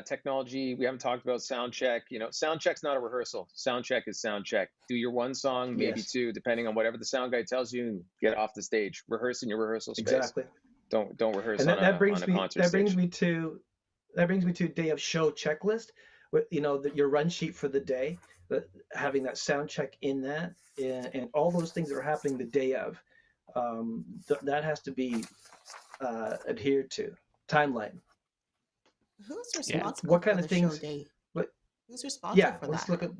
[SPEAKER 4] Technology, we haven't talked about sound check. Sound check's not a rehearsal. Sound check is sound check. Do your one song, maybe
[SPEAKER 2] Yes.
[SPEAKER 4] two, depending on whatever the sound guy tells you, and get off the stage. Rehearse in your rehearsal space.
[SPEAKER 2] Exactly.
[SPEAKER 4] Don't rehearse
[SPEAKER 2] And
[SPEAKER 4] on
[SPEAKER 2] that
[SPEAKER 4] a
[SPEAKER 2] brings me
[SPEAKER 4] concert stage.
[SPEAKER 2] that brings me to day of show checklist with your run sheet for the day, having that sound check in that, and all those things that are happening the day of, that has to be adhered to. Timeline.
[SPEAKER 1] Who's
[SPEAKER 5] Yeah.
[SPEAKER 1] responsible
[SPEAKER 2] What
[SPEAKER 1] for
[SPEAKER 2] kind
[SPEAKER 1] the
[SPEAKER 2] of
[SPEAKER 1] show
[SPEAKER 2] things?
[SPEAKER 1] day?
[SPEAKER 2] What?
[SPEAKER 1] Who's responsible
[SPEAKER 2] Yeah.
[SPEAKER 1] for
[SPEAKER 2] Let's
[SPEAKER 1] that?
[SPEAKER 2] look at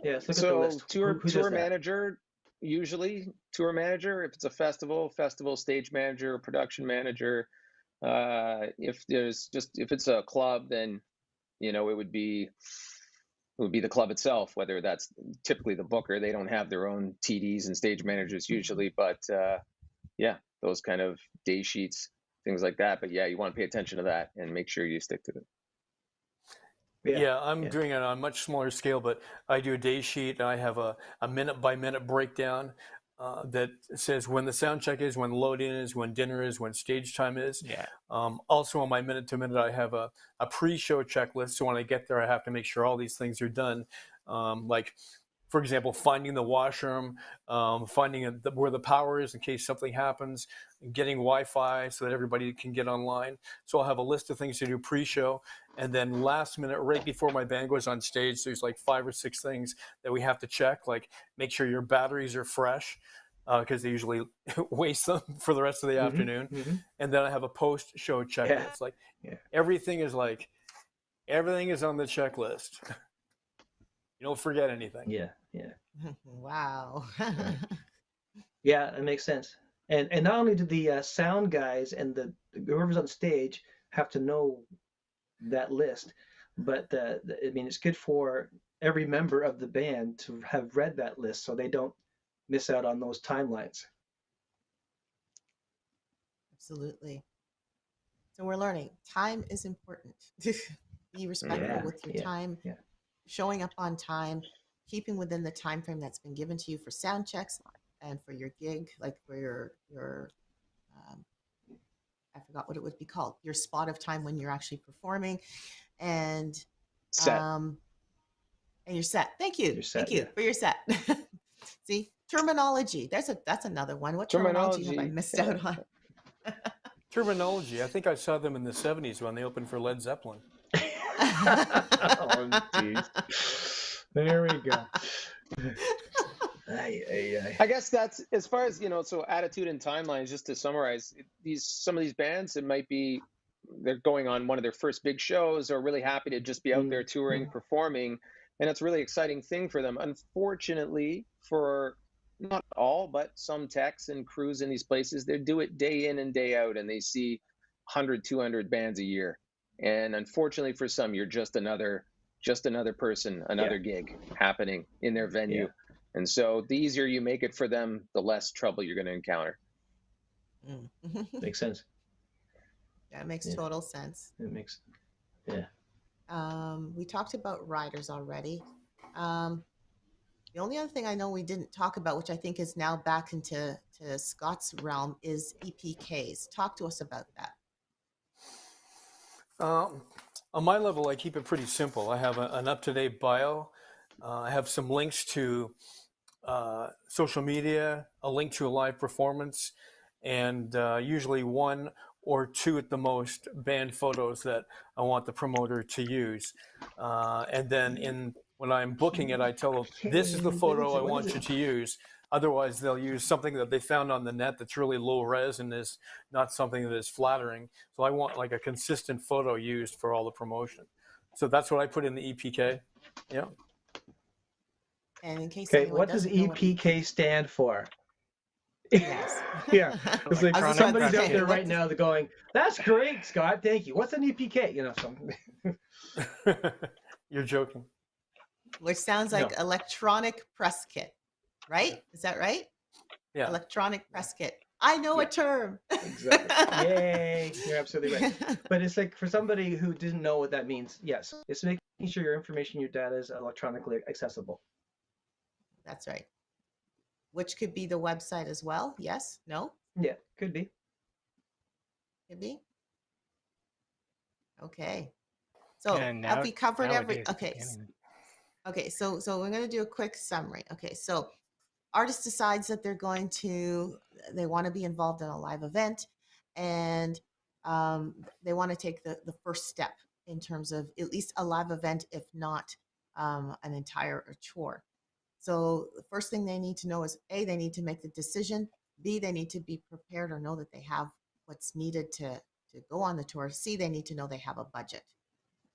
[SPEAKER 2] the
[SPEAKER 4] So
[SPEAKER 2] list. Who does
[SPEAKER 4] tour
[SPEAKER 2] that?
[SPEAKER 4] manager, usually tour manager. If it's a festival stage manager, production manager. If it's a club, then it would be the club itself, whether that's typically the booker. They don't have their own TDs and stage managers usually, but yeah, those kind of day sheets, things like that. But yeah, you want to pay attention to that and make sure you stick to it.
[SPEAKER 3] Yeah, I'm doing it on a much smaller scale, but I do a day sheet. And I have a minute by minute breakdown that says when the sound check is, when load in is, when dinner is, when stage time is.
[SPEAKER 5] yeah.
[SPEAKER 3] Also on my minute to minute, I have a pre-show checklist. So when I get there, I have to make sure all these things are done. Like, for example, finding the washroom, finding where the power is in case something happens, getting Wi-Fi so that everybody can get online. So I'll have a list of things to do pre-show, and then last minute, right before my band goes on stage, there's like 5 or 6 things that we have to check, like make sure your batteries are fresh, because they usually waste them for the rest of the afternoon. And then I have a post-show checklist. Like everything is on the checklist. You don't forget anything.
[SPEAKER 2] Yeah.
[SPEAKER 1] Wow.
[SPEAKER 2] Right. Yeah, it makes sense. And not only do the sound guys and the whoever's on stage have to know that list, but I mean, it's good for every member of the band to have read that list so they don't miss out on those timelines.
[SPEAKER 1] Absolutely. So we're learning time is important. Be respectful with your time, showing up on time, keeping within the time frame that's been given to you for sound checks and for your gig, like for your I forgot what it would be called, your spot of time when you're actually performing, and
[SPEAKER 4] Set.
[SPEAKER 1] and your set. Thank you.
[SPEAKER 2] Your set,
[SPEAKER 1] Thank you for your set. See, terminology. That's another one. What terminology have I missed out on?
[SPEAKER 3] Terminology. I think I saw them in the 70s when they opened for Led Zeppelin.
[SPEAKER 2] Oh, geez. There we go.
[SPEAKER 4] I guess that's as far as, so attitude and timelines, just to summarize, some of these bands, it might be they're going on one of their first big shows or really happy to just be out there touring, performing, and it's a really exciting thing for them. Unfortunately, for not all, but some techs and crews in these places, they do it day in and day out, and they see 100, 200 bands a year. And unfortunately for some, you're just another person, another gig happening in their venue. And so the easier you make it for them, the less trouble you're going to encounter.
[SPEAKER 2] Makes sense.
[SPEAKER 1] That makes total sense.
[SPEAKER 2] It makes,
[SPEAKER 1] we talked about riders already. The only other thing I know we didn't talk about, which I think is now back into Scott's realm, is EPKs. Talk to us about that.
[SPEAKER 3] On my level, I keep it pretty simple. I have an up-to-date bio. I have some links to social media, a link to a live performance, and usually one or two at the most band photos that I want the promoter to use. And then when I'm booking it, I tell them, this is the photo I want you to use. Otherwise, they'll use something that they found on the net that's really low res and is not something that is flattering. So I want like a consistent photo used for all the promotion. So that's what I put in the EPK. Yeah.
[SPEAKER 1] And in case
[SPEAKER 2] what does EPK stand for?
[SPEAKER 1] Yes.
[SPEAKER 2] Yeah. It's like somebody's out there right now, they're going, that's great, Scott. Thank you. What's an EPK? Something.
[SPEAKER 3] You're joking.
[SPEAKER 1] Which sounds like electronic press kit, right? Is that right?
[SPEAKER 3] Yeah.
[SPEAKER 1] Electronic press kit. I know a term.
[SPEAKER 2] Exactly. Yay. You're absolutely right. But it's like for somebody who didn't know what that means, yes, it's making sure your information, your data is electronically accessible.
[SPEAKER 1] That's right. Which could be the website as well. Yes? No?
[SPEAKER 2] Yeah, could be.
[SPEAKER 1] Could be. Okay. So have we covered Okay, so we're going to do a quick summary. Okay, so artist decides that they want to be involved in a live event, and they want to take the first step in terms of at least a live event, if not an entire tour. So the first thing they need to know is A, they need to make the decision. B, they need to be prepared or know that they have what's needed to go on the tour. C, they need to know they have a budget.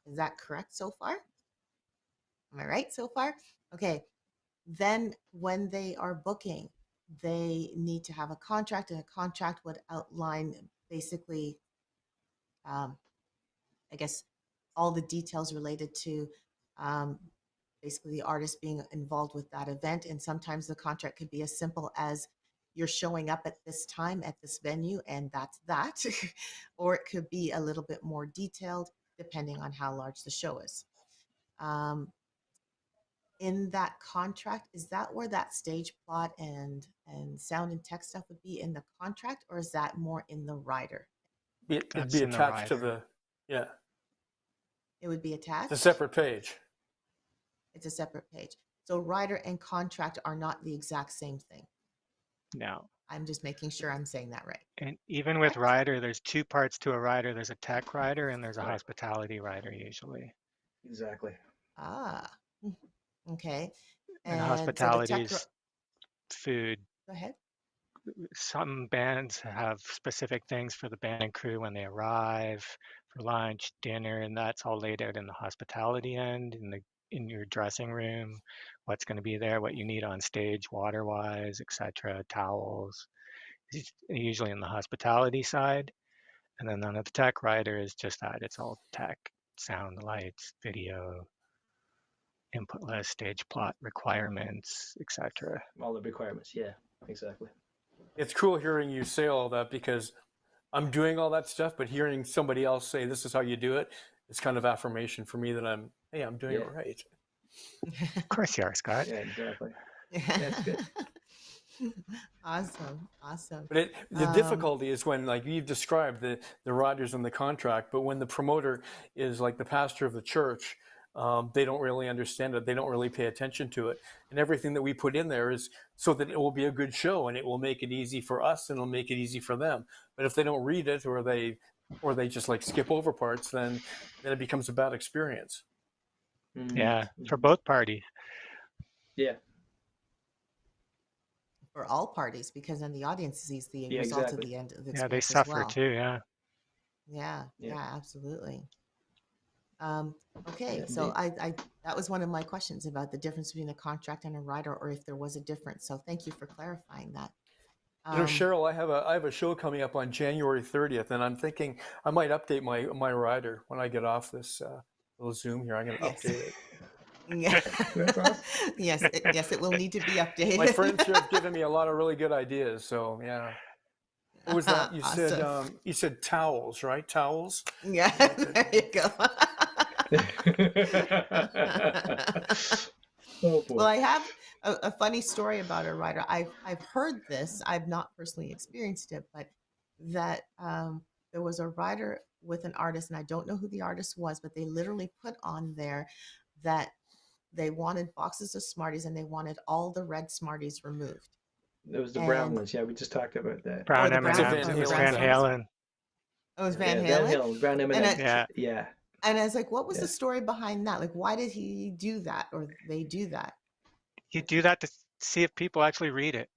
[SPEAKER 1] Is that correct so far? Am I right so far? Okay. Then when they are booking, they need to have a contract, and a contract would outline basically, I guess, all the details related to basically the artist being involved with that event. And sometimes the contract could be as simple as you're showing up at this time at this venue, and that's that. Or it could be a little bit more detailed depending on how large the show is. In that contract, is that where that stage plot and sound and tech stuff would be in the contract, or is that more in the rider?
[SPEAKER 3] It'd be attached to the,
[SPEAKER 1] It would be attached?
[SPEAKER 3] It's a separate page.
[SPEAKER 1] It's a separate page. So rider and contract are not the exact same thing.
[SPEAKER 5] No.
[SPEAKER 1] I'm just making sure I'm saying that right.
[SPEAKER 5] And even with rider, there's two parts to a rider. There's a tech rider and there's a hospitality rider usually.
[SPEAKER 2] Exactly.
[SPEAKER 1] Ah, okay.
[SPEAKER 5] And hospitality is food.
[SPEAKER 1] Go ahead.
[SPEAKER 5] some bands have specific things for the band and crew when they arrive, for lunch, dinner, and that's all laid out in the hospitality end, in your dressing room, what's going to be there, what you need on stage, water-wise, etc., towels. It's usually in the hospitality side, and then on the tech rider is just that. It's all tech, sound, lights, video, input list, stage plot requirements, etc.
[SPEAKER 2] All the requirements. Yeah, exactly.
[SPEAKER 3] It's cool hearing you say all that because I'm doing all that stuff, but hearing somebody else say this is how you do it, it's kind of affirmation for me that I'm doing it right.
[SPEAKER 5] Of course you are, Scott.
[SPEAKER 2] Yeah, exactly. That's good.
[SPEAKER 1] Awesome.
[SPEAKER 3] But the difficulty is when, like you've described, the riders and the contract, but when the promoter is like the pastor of the church, they don't really understand it. They don't really pay attention to it. And everything that we put in there is so that it will be a good show and it will make it easy for us and it'll make it easy for them. But if they don't read it or they just like skip over parts, then it becomes a bad experience.
[SPEAKER 5] Yeah, for both parties.
[SPEAKER 2] Yeah.
[SPEAKER 1] For all parties, because then the audience sees the result at the end of the experience.
[SPEAKER 5] Yeah, they suffer too.
[SPEAKER 1] Yeah, absolutely. Okay, so I that was one of my questions about the difference between a contract and a rider, or if there was a difference. So thank you for clarifying that.
[SPEAKER 3] Cheryl, I have a show coming up on January 30th, and I'm thinking I might update my rider when I get off this little Zoom here. I'm going to update it.
[SPEAKER 1] Yeah. Yes, it will need to be updated.
[SPEAKER 3] My friends here have given me a lot of really good ideas. So yeah. What was that? You awesome. said towels, right? Towels?
[SPEAKER 1] Yeah, there you go.
[SPEAKER 2] Oh, boy.
[SPEAKER 1] Well, I have a funny story about a writer. I've heard this. I've not personally experienced it, but that there was a writer with an artist, and I don't know who the artist was, but they literally put on there that they wanted boxes of Smarties and they wanted all the red Smarties removed.
[SPEAKER 2] It was the brown ones. Yeah, we just talked about that.
[SPEAKER 5] Brown M&Ms. It was Van Halen.
[SPEAKER 1] Oh, it was Van Halen?
[SPEAKER 2] Van Halen. Brown M&Ms. Yeah.
[SPEAKER 1] And I was like, what was the story behind that? Like, why did he do that, or they do that?
[SPEAKER 5] You do that to see if people actually read it.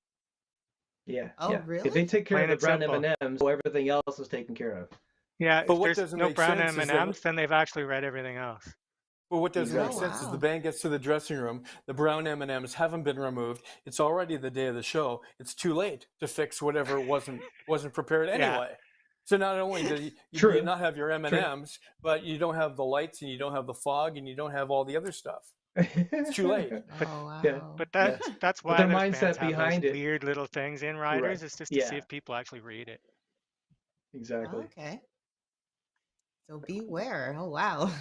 [SPEAKER 2] Yeah.
[SPEAKER 1] Oh, really?
[SPEAKER 2] If they take care of the brown M&Ms, so everything else is taken care of.
[SPEAKER 5] Yeah, but if there's no brown M&Ms, then they've actually read everything else.
[SPEAKER 3] Well, what doesn't make sense is the band gets to the dressing room, the brown M&Ms haven't been removed. It's already the day of the show. It's too late to fix whatever wasn't prepared anyway. So not only do you not have your M&Ms, but you don't have the lights and you don't have the fog and you don't have all the other stuff. It's too late.
[SPEAKER 5] But that's why
[SPEAKER 2] their
[SPEAKER 5] mindset
[SPEAKER 2] bands have
[SPEAKER 5] behind those weird little things in riders is just to see if people actually read it.
[SPEAKER 2] Exactly.
[SPEAKER 1] Okay. So beware. Oh, wow.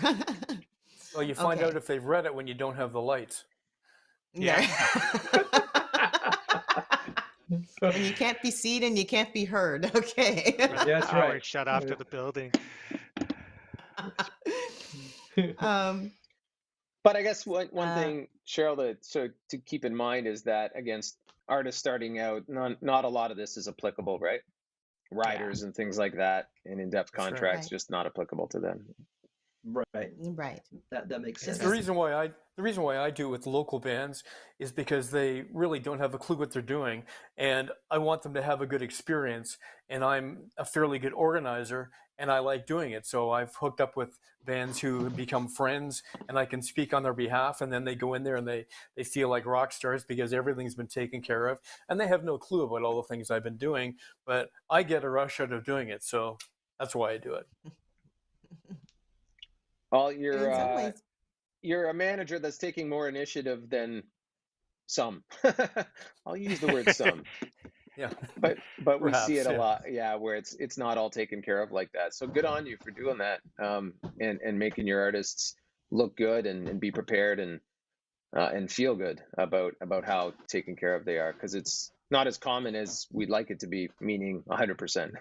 [SPEAKER 3] Well, you find out if they've read it when you don't have the lights.
[SPEAKER 1] Yeah. And you can't be seen and you can't be heard. Okay.
[SPEAKER 2] That's right.
[SPEAKER 5] Shut off to the building.
[SPEAKER 4] But I guess one thing, Cheryl, to keep in mind is that against artists starting out, not a lot of this is applicable, right? Riders and things like that, and in-depth contracts just not applicable to them.
[SPEAKER 2] Right. That makes sense.
[SPEAKER 3] The reason why I do it with local bands is because they really don't have a clue what they're doing, and I want them to have a good experience. And I'm a fairly good organizer, and I like doing it. So I've hooked up with bands who become friends, and I can speak on their behalf. And then they go in there and they feel like rock stars because everything's been taken care of, and they have no clue about all the things I've been doing. But I get a rush out of doing it, so that's why I do it.
[SPEAKER 4] Well, you're a manager that's taking more initiative than some. I'll use the word some.
[SPEAKER 3] Yeah.
[SPEAKER 4] But we see it a lot, where it's not all taken care of like that. So good on you for doing that, and making your artists look good and be prepared and feel good about how taken care of they are, because it's not as common as we'd like it to be, meaning 100%.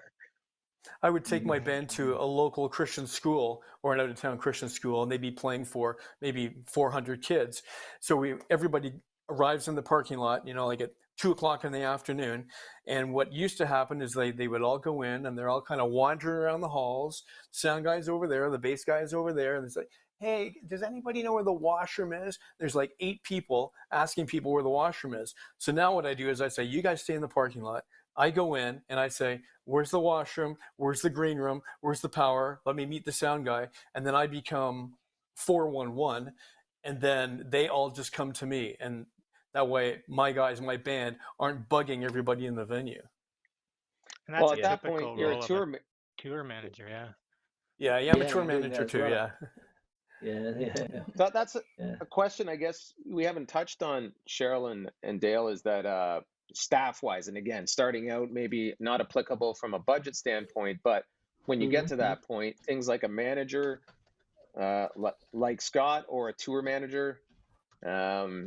[SPEAKER 3] I would take my band to a local Christian school or an out-of-town Christian school, and they'd be playing for maybe 400 kids. So everybody arrives in the parking lot, like at 2:00 in the afternoon. And what used to happen is they would all go in, and they're all kind of wandering around the halls. Sound guy's over there, the bass guy's over there, and it's like, hey, does anybody know where the washroom is? There's like 8 people asking people where the washroom is. So now what I do is I say, you guys stay in the parking lot. I go in and I say, where's the washroom? Where's the green room? Where's the power? Let me meet the sound guy. And then I become 411. And then they all just come to me. And that way, my guys, my band aren't bugging everybody in the venue.
[SPEAKER 5] And that's
[SPEAKER 4] Well,
[SPEAKER 5] a
[SPEAKER 4] at that
[SPEAKER 5] typical
[SPEAKER 4] point, you're a
[SPEAKER 5] role of a tour manager, yeah.
[SPEAKER 3] Yeah, yeah, I'm a
[SPEAKER 2] Yeah,
[SPEAKER 3] tour
[SPEAKER 2] you're doing that
[SPEAKER 3] manager
[SPEAKER 2] as
[SPEAKER 3] too,
[SPEAKER 2] well.
[SPEAKER 3] yeah.
[SPEAKER 2] Yeah.
[SPEAKER 4] That's a question I guess we haven't touched on, Cheryl and Dale, is that staff-wise, and again, starting out, maybe not applicable from a budget standpoint, but when you get to that point, things like a manager, like Scott, or a tour manager,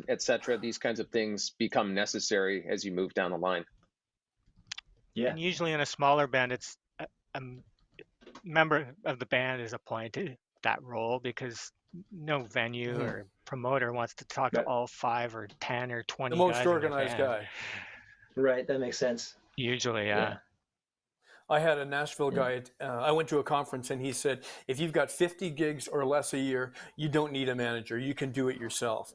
[SPEAKER 4] etc., these kinds of things become necessary as you move down the line.
[SPEAKER 2] Yeah.
[SPEAKER 5] And usually in a smaller band, it's a member of the band is appointed that role, because no venue or promoter wants to talk to all 5 or 10 or 20
[SPEAKER 3] The most
[SPEAKER 5] guys in their
[SPEAKER 3] organized
[SPEAKER 5] band.
[SPEAKER 3] guy.
[SPEAKER 2] Right, that makes sense.
[SPEAKER 5] Usually, yeah.
[SPEAKER 3] I had a Nashville guy. I went to a conference and he said, if you've got 50 gigs or less a year, you don't need a manager. You can do it yourself.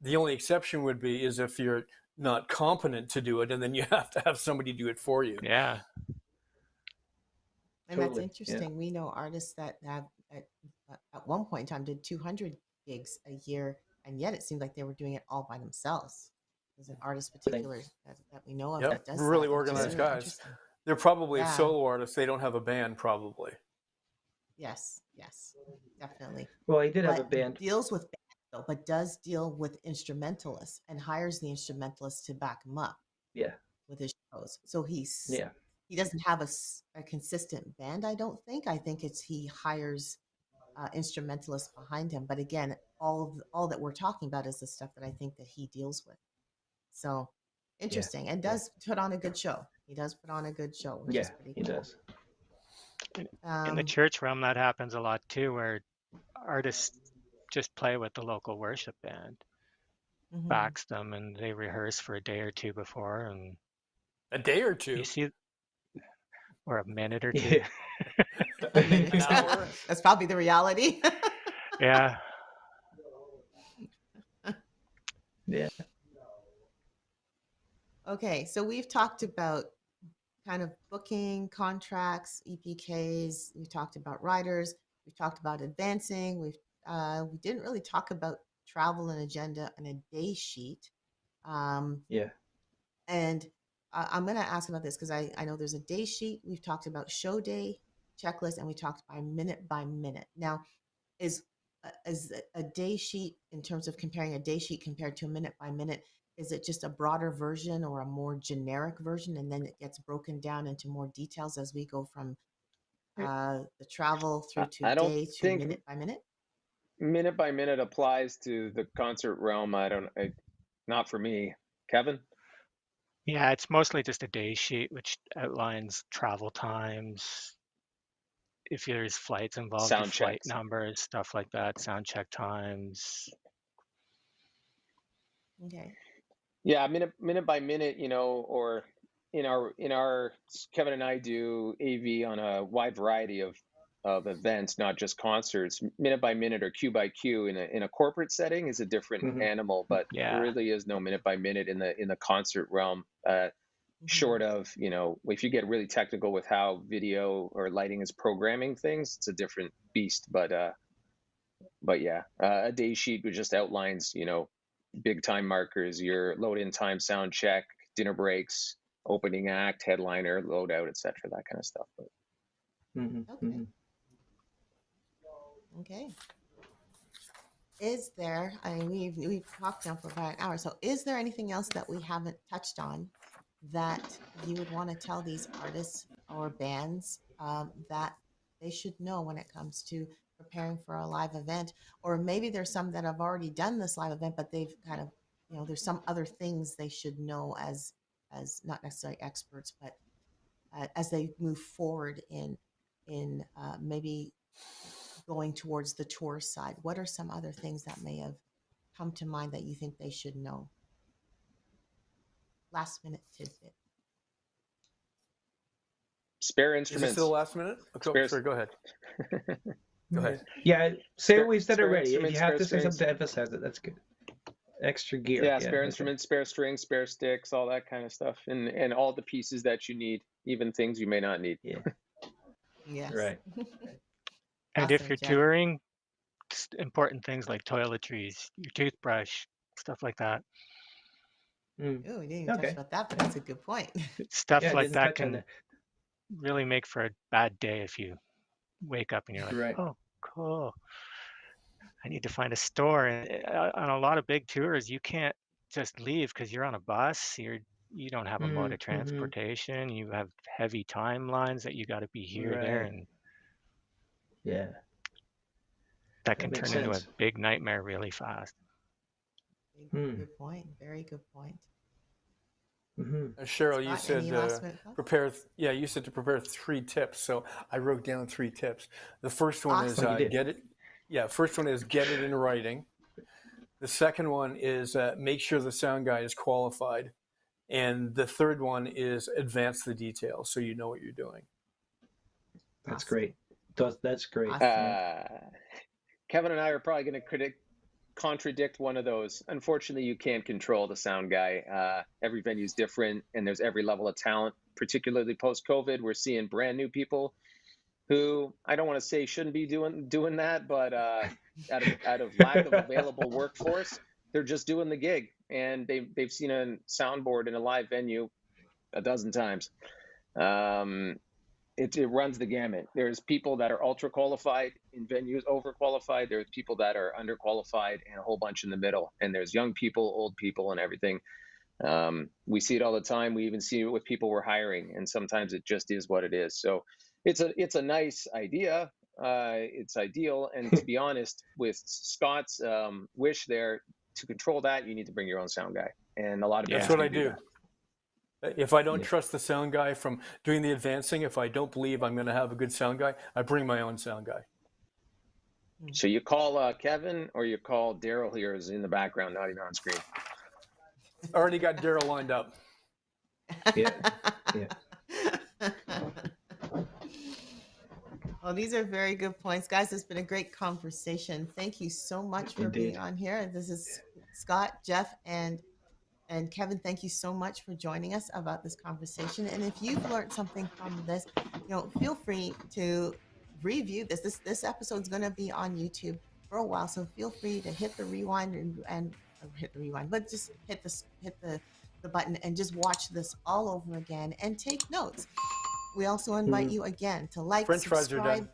[SPEAKER 3] The only exception would be is if you're not competent to do it, and then you have to have somebody do it for you.
[SPEAKER 5] Yeah.
[SPEAKER 1] And that's interesting. We know artists that have at one point in time did 200 gigs a year, and yet it seemed like they were doing it all by themselves. There's an artist particular that we know of that does
[SPEAKER 3] really
[SPEAKER 1] that,
[SPEAKER 3] organized
[SPEAKER 1] really
[SPEAKER 3] guys. They're probably a
[SPEAKER 1] Yeah.
[SPEAKER 3] solo artist. They don't have a band, probably.
[SPEAKER 1] Yes, definitely.
[SPEAKER 2] Well, he did have a band.
[SPEAKER 1] Deals with bands though, but does deal with instrumentalists and hires the instrumentalists to back him up.
[SPEAKER 2] Yeah.
[SPEAKER 1] With his shows. So he doesn't have a consistent band, I don't think. I think it's he hires instrumentalists behind him. But again, all that we're talking about is the stuff that I think that he deals with. So interesting, and does put on a good show. He does put on a good show, which is pretty cool.
[SPEAKER 2] He does.
[SPEAKER 5] In the church realm, that happens a lot too, where artists just play with the local worship band, backs them, and they rehearse for a day or two before. And
[SPEAKER 3] a day or two?
[SPEAKER 5] You see, or a minute or two.
[SPEAKER 1] An hour. That's probably the reality.
[SPEAKER 5] Yeah.
[SPEAKER 2] Yeah.
[SPEAKER 1] Okay, so we've talked about kind of booking, contracts, EPKs. We've talked about riders. We've talked about advancing. We didn't really talk about travel and agenda and a day sheet. And I'm going to ask about this because I know there's a day sheet. We've talked about show day checklist, and we talked by minute. Now, is a day sheet, in terms of comparing a day sheet compared to a minute by minute, is it just a broader version or a more generic version, and then it gets broken down into more details as we go from the travel through to day to minute by minute?
[SPEAKER 4] Minute by minute applies to the concert realm. Not for me. Kevin?
[SPEAKER 5] Yeah, it's mostly just a day sheet which outlines travel times, if there's flights involved, the flight numbers, stuff like that, sound check times.
[SPEAKER 1] Okay.
[SPEAKER 4] Yeah, minute by minute, or in our Kevin and I do AV on a wide variety of events, not just concerts. Minute by minute or cue by cue in a corporate setting is a different animal, but there really is no minute by minute in the concert realm. Short of, if you get really technical with how video or lighting is programming things, it's a different beast. But yeah, a day sheet which just outlines, big time markers, your load in time, sound check, dinner breaks, opening act, headliner, load out, etc., that kind of stuff. But.
[SPEAKER 1] Okay. Is there, we've talked now for about an hour, so is there anything else that we haven't touched on that you would want to tell these artists or bands that they should know when it comes to preparing for a live event? Or maybe there's some that have already done this live event, but they've kind of, there's some other things they should know as not necessarily experts, but as they move forward in maybe going towards the tour side. What are some other things that may have come to mind that you think they should know? Last minute tidbit.
[SPEAKER 4] Spare instruments.
[SPEAKER 3] Is it still last minute? Okay, sorry, go ahead. Go ahead.
[SPEAKER 2] Yeah, say what we've said already. If you have to say something to emphasize it, that's good. extra gear.
[SPEAKER 4] Yeah,
[SPEAKER 2] Yeah.
[SPEAKER 4] spare
[SPEAKER 2] Okay.
[SPEAKER 4] instruments, spare strings, spare sticks, all that kind of stuff, and all the pieces that you need, even things you may not need.
[SPEAKER 2] Yeah.
[SPEAKER 1] Yes.
[SPEAKER 2] Right.
[SPEAKER 5] And if
[SPEAKER 1] Awesome,
[SPEAKER 5] you're
[SPEAKER 1] Jeff.
[SPEAKER 5] touring, important things like toiletries, your toothbrush, stuff like that.
[SPEAKER 2] Mm.
[SPEAKER 1] Oh, we didn't even touch
[SPEAKER 2] Okay.
[SPEAKER 1] about that, but that's a good point.
[SPEAKER 5] Stuff
[SPEAKER 2] Yeah, I
[SPEAKER 5] like
[SPEAKER 2] didn't
[SPEAKER 5] that
[SPEAKER 2] touch on
[SPEAKER 5] can
[SPEAKER 2] that.
[SPEAKER 5] really make for a bad day if you wake up and you're like,
[SPEAKER 2] Right.
[SPEAKER 5] oh, cool. I need to find a store. And on a lot of big tours, you can't just leave because you're on a bus. You don't have a mode of
[SPEAKER 2] Mm-hmm.
[SPEAKER 5] transportation. You have heavy timelines that you got to be here, there,
[SPEAKER 2] Right.
[SPEAKER 5] and
[SPEAKER 2] Yeah.
[SPEAKER 5] that
[SPEAKER 2] That
[SPEAKER 5] can
[SPEAKER 2] makes
[SPEAKER 5] turn into a
[SPEAKER 2] sense.
[SPEAKER 5] big nightmare really fast.
[SPEAKER 2] Hmm.
[SPEAKER 1] Good point. Very good point.
[SPEAKER 2] Mm-hmm.
[SPEAKER 3] Cheryl, you
[SPEAKER 1] Scott,
[SPEAKER 3] said
[SPEAKER 1] any last minute thoughts?
[SPEAKER 3] prepare. Yeah, you said to prepare 3 tips. So I wrote down 3 tips. The first one is
[SPEAKER 1] Awesome.
[SPEAKER 2] Oh, you did.
[SPEAKER 3] get it. Yeah, first one is get it in writing. The second one is make sure the sound guy is qualified. And the third one is advance the details so you know what you're doing.
[SPEAKER 2] That's
[SPEAKER 1] Awesome.
[SPEAKER 2] great. That's great.
[SPEAKER 1] Awesome.
[SPEAKER 2] Yeah.
[SPEAKER 4] Kevin and I are probably going to contradict one of those. Unfortunately, you can't control the sound guy. Every venue is different, and there's every level of talent. Particularly post-COVID, we're seeing brand new people who I don't want to say shouldn't be doing that, but out of lack of available workforce, they're just doing the gig, and they've seen a soundboard in a live venue a dozen times. It runs the gamut. There's people that are ultra qualified in venues, overqualified. There's people that are underqualified, and a whole bunch in the middle. And there's young people, old people, and everything. We see it all the time. We even see it with people we're hiring, and sometimes it just is what it is. So it's a nice idea. It's ideal. And to be honest, with Scott's wish there, to control that, you need to bring your own sound guy. And a lot of
[SPEAKER 3] That's
[SPEAKER 4] bands
[SPEAKER 3] what
[SPEAKER 4] can
[SPEAKER 3] I
[SPEAKER 4] do
[SPEAKER 3] do.
[SPEAKER 4] that.
[SPEAKER 3] If I don't
[SPEAKER 2] Yeah.
[SPEAKER 3] trust the sound guy from doing the advancing, if I don't believe I'm going to have a good sound guy, I bring my own sound guy.
[SPEAKER 4] So you call Kevin, or you call Daryl here, is in the background, not even on screen.
[SPEAKER 3] I already got Daryl lined up.
[SPEAKER 2] Yeah. Yeah.
[SPEAKER 1] Well, these are very good points, guys. It's been a great conversation. Thank you so much for being
[SPEAKER 2] Indeed.
[SPEAKER 1] on here. This is Scott, Jeff, and Kevin. Thank you so much for joining us about this conversation. And if you've learned something from this, feel free to review this. This episode's going to be on YouTube for a while, so feel free to hit the rewind and hit the rewind, but just hit the button and just watch this all over again and take notes. We also invite you again to like,
[SPEAKER 3] French fries are
[SPEAKER 1] subscribe.
[SPEAKER 3] done.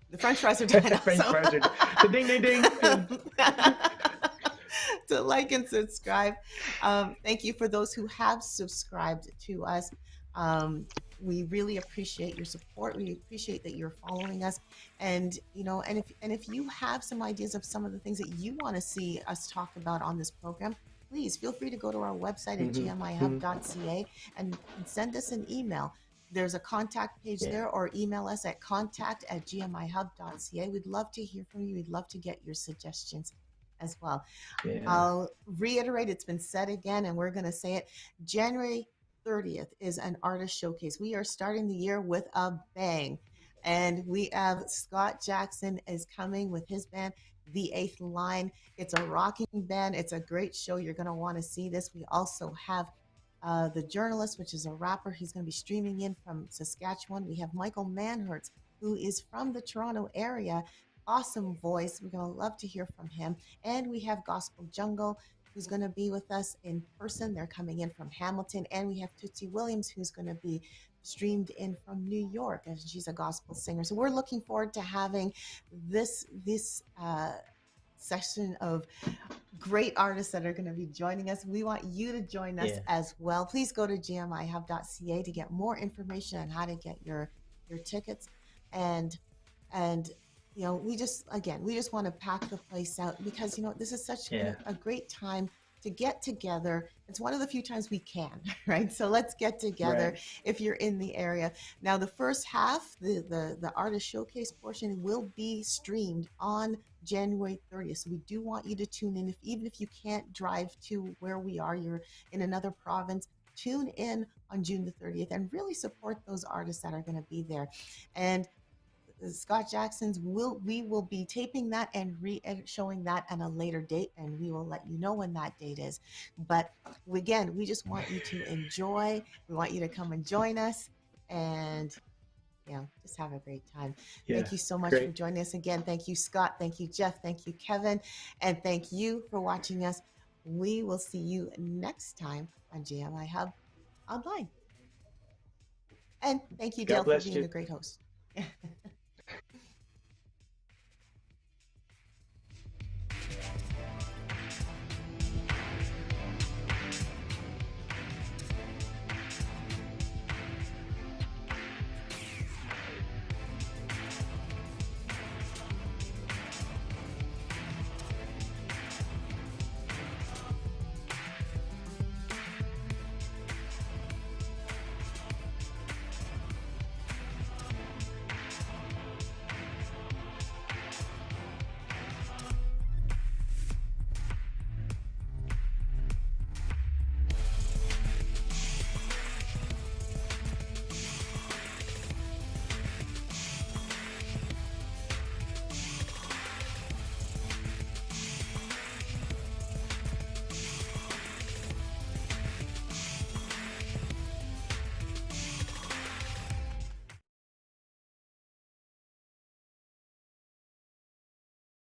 [SPEAKER 1] The French fries are done.
[SPEAKER 2] French
[SPEAKER 1] also.
[SPEAKER 2] fries are done. Ding, ding, ding.
[SPEAKER 1] To like and subscribe. Thank you for those who have subscribed to us. We really appreciate your support. We appreciate that you're following us, and if you have some ideas of some of the things that you want to see us talk about on this program, please feel free to go to our website at gmihub.ca and send us an email. There's a contact page there, or email us at contact@gmihub.ca. We'd love to hear from you. We'd love to get your suggestions as well.
[SPEAKER 2] Yeah.
[SPEAKER 1] I'll reiterate, it's been said again, and we're going to say it. January 30th is an artist showcase. We are starting the year with a bang. And we have Scott Jackson is coming with his band, The Eighth Line. It's a rocking band. It's a great show. You're going to want to see this. We also have The Journalist, which is a rapper. He's going to be streaming in from Saskatchewan. We have Michael Manhertz, who is from the Toronto area. Awesome voice. We're going to love to hear from him. And we have Gospel Jungle, who's going to be with us in person. They're coming in from Hamilton. And we have Tootsie Williams, who's going to be streamed in from New York, and she's a gospel singer. So we're looking forward to having this session of great artists that are going to be joining us. We want you to join us as well. Please go to gmihub.ca to get more information on how to get your tickets. And we just want to pack the place out, because this is such a great time to get together. It's one of the few times we can, right? So let's get together if you're in the area. Now, the first half, the artist showcase portion, will be streamed on January 30th. So we do want you to tune in. Even if you can't drive to where we are, you're in another province, tune in on June the 30th and really support those artists that are going to be there. And Scott Jackson's we will be taping that and showing that at a later date, and we will let you know when that date is. But again, we just want you to enjoy. We want you to come and join us, and just have a great time.
[SPEAKER 2] Yeah,
[SPEAKER 1] thank you so much
[SPEAKER 2] great.
[SPEAKER 1] for joining us again. Thank you, Scott. Thank you, Jeff. Thank you, Kevin, and thank you for watching us. We will see you next time on GMIHub Online. And thank you,
[SPEAKER 2] God
[SPEAKER 1] Dale, for
[SPEAKER 2] bless
[SPEAKER 1] being
[SPEAKER 2] you.
[SPEAKER 1] a great host.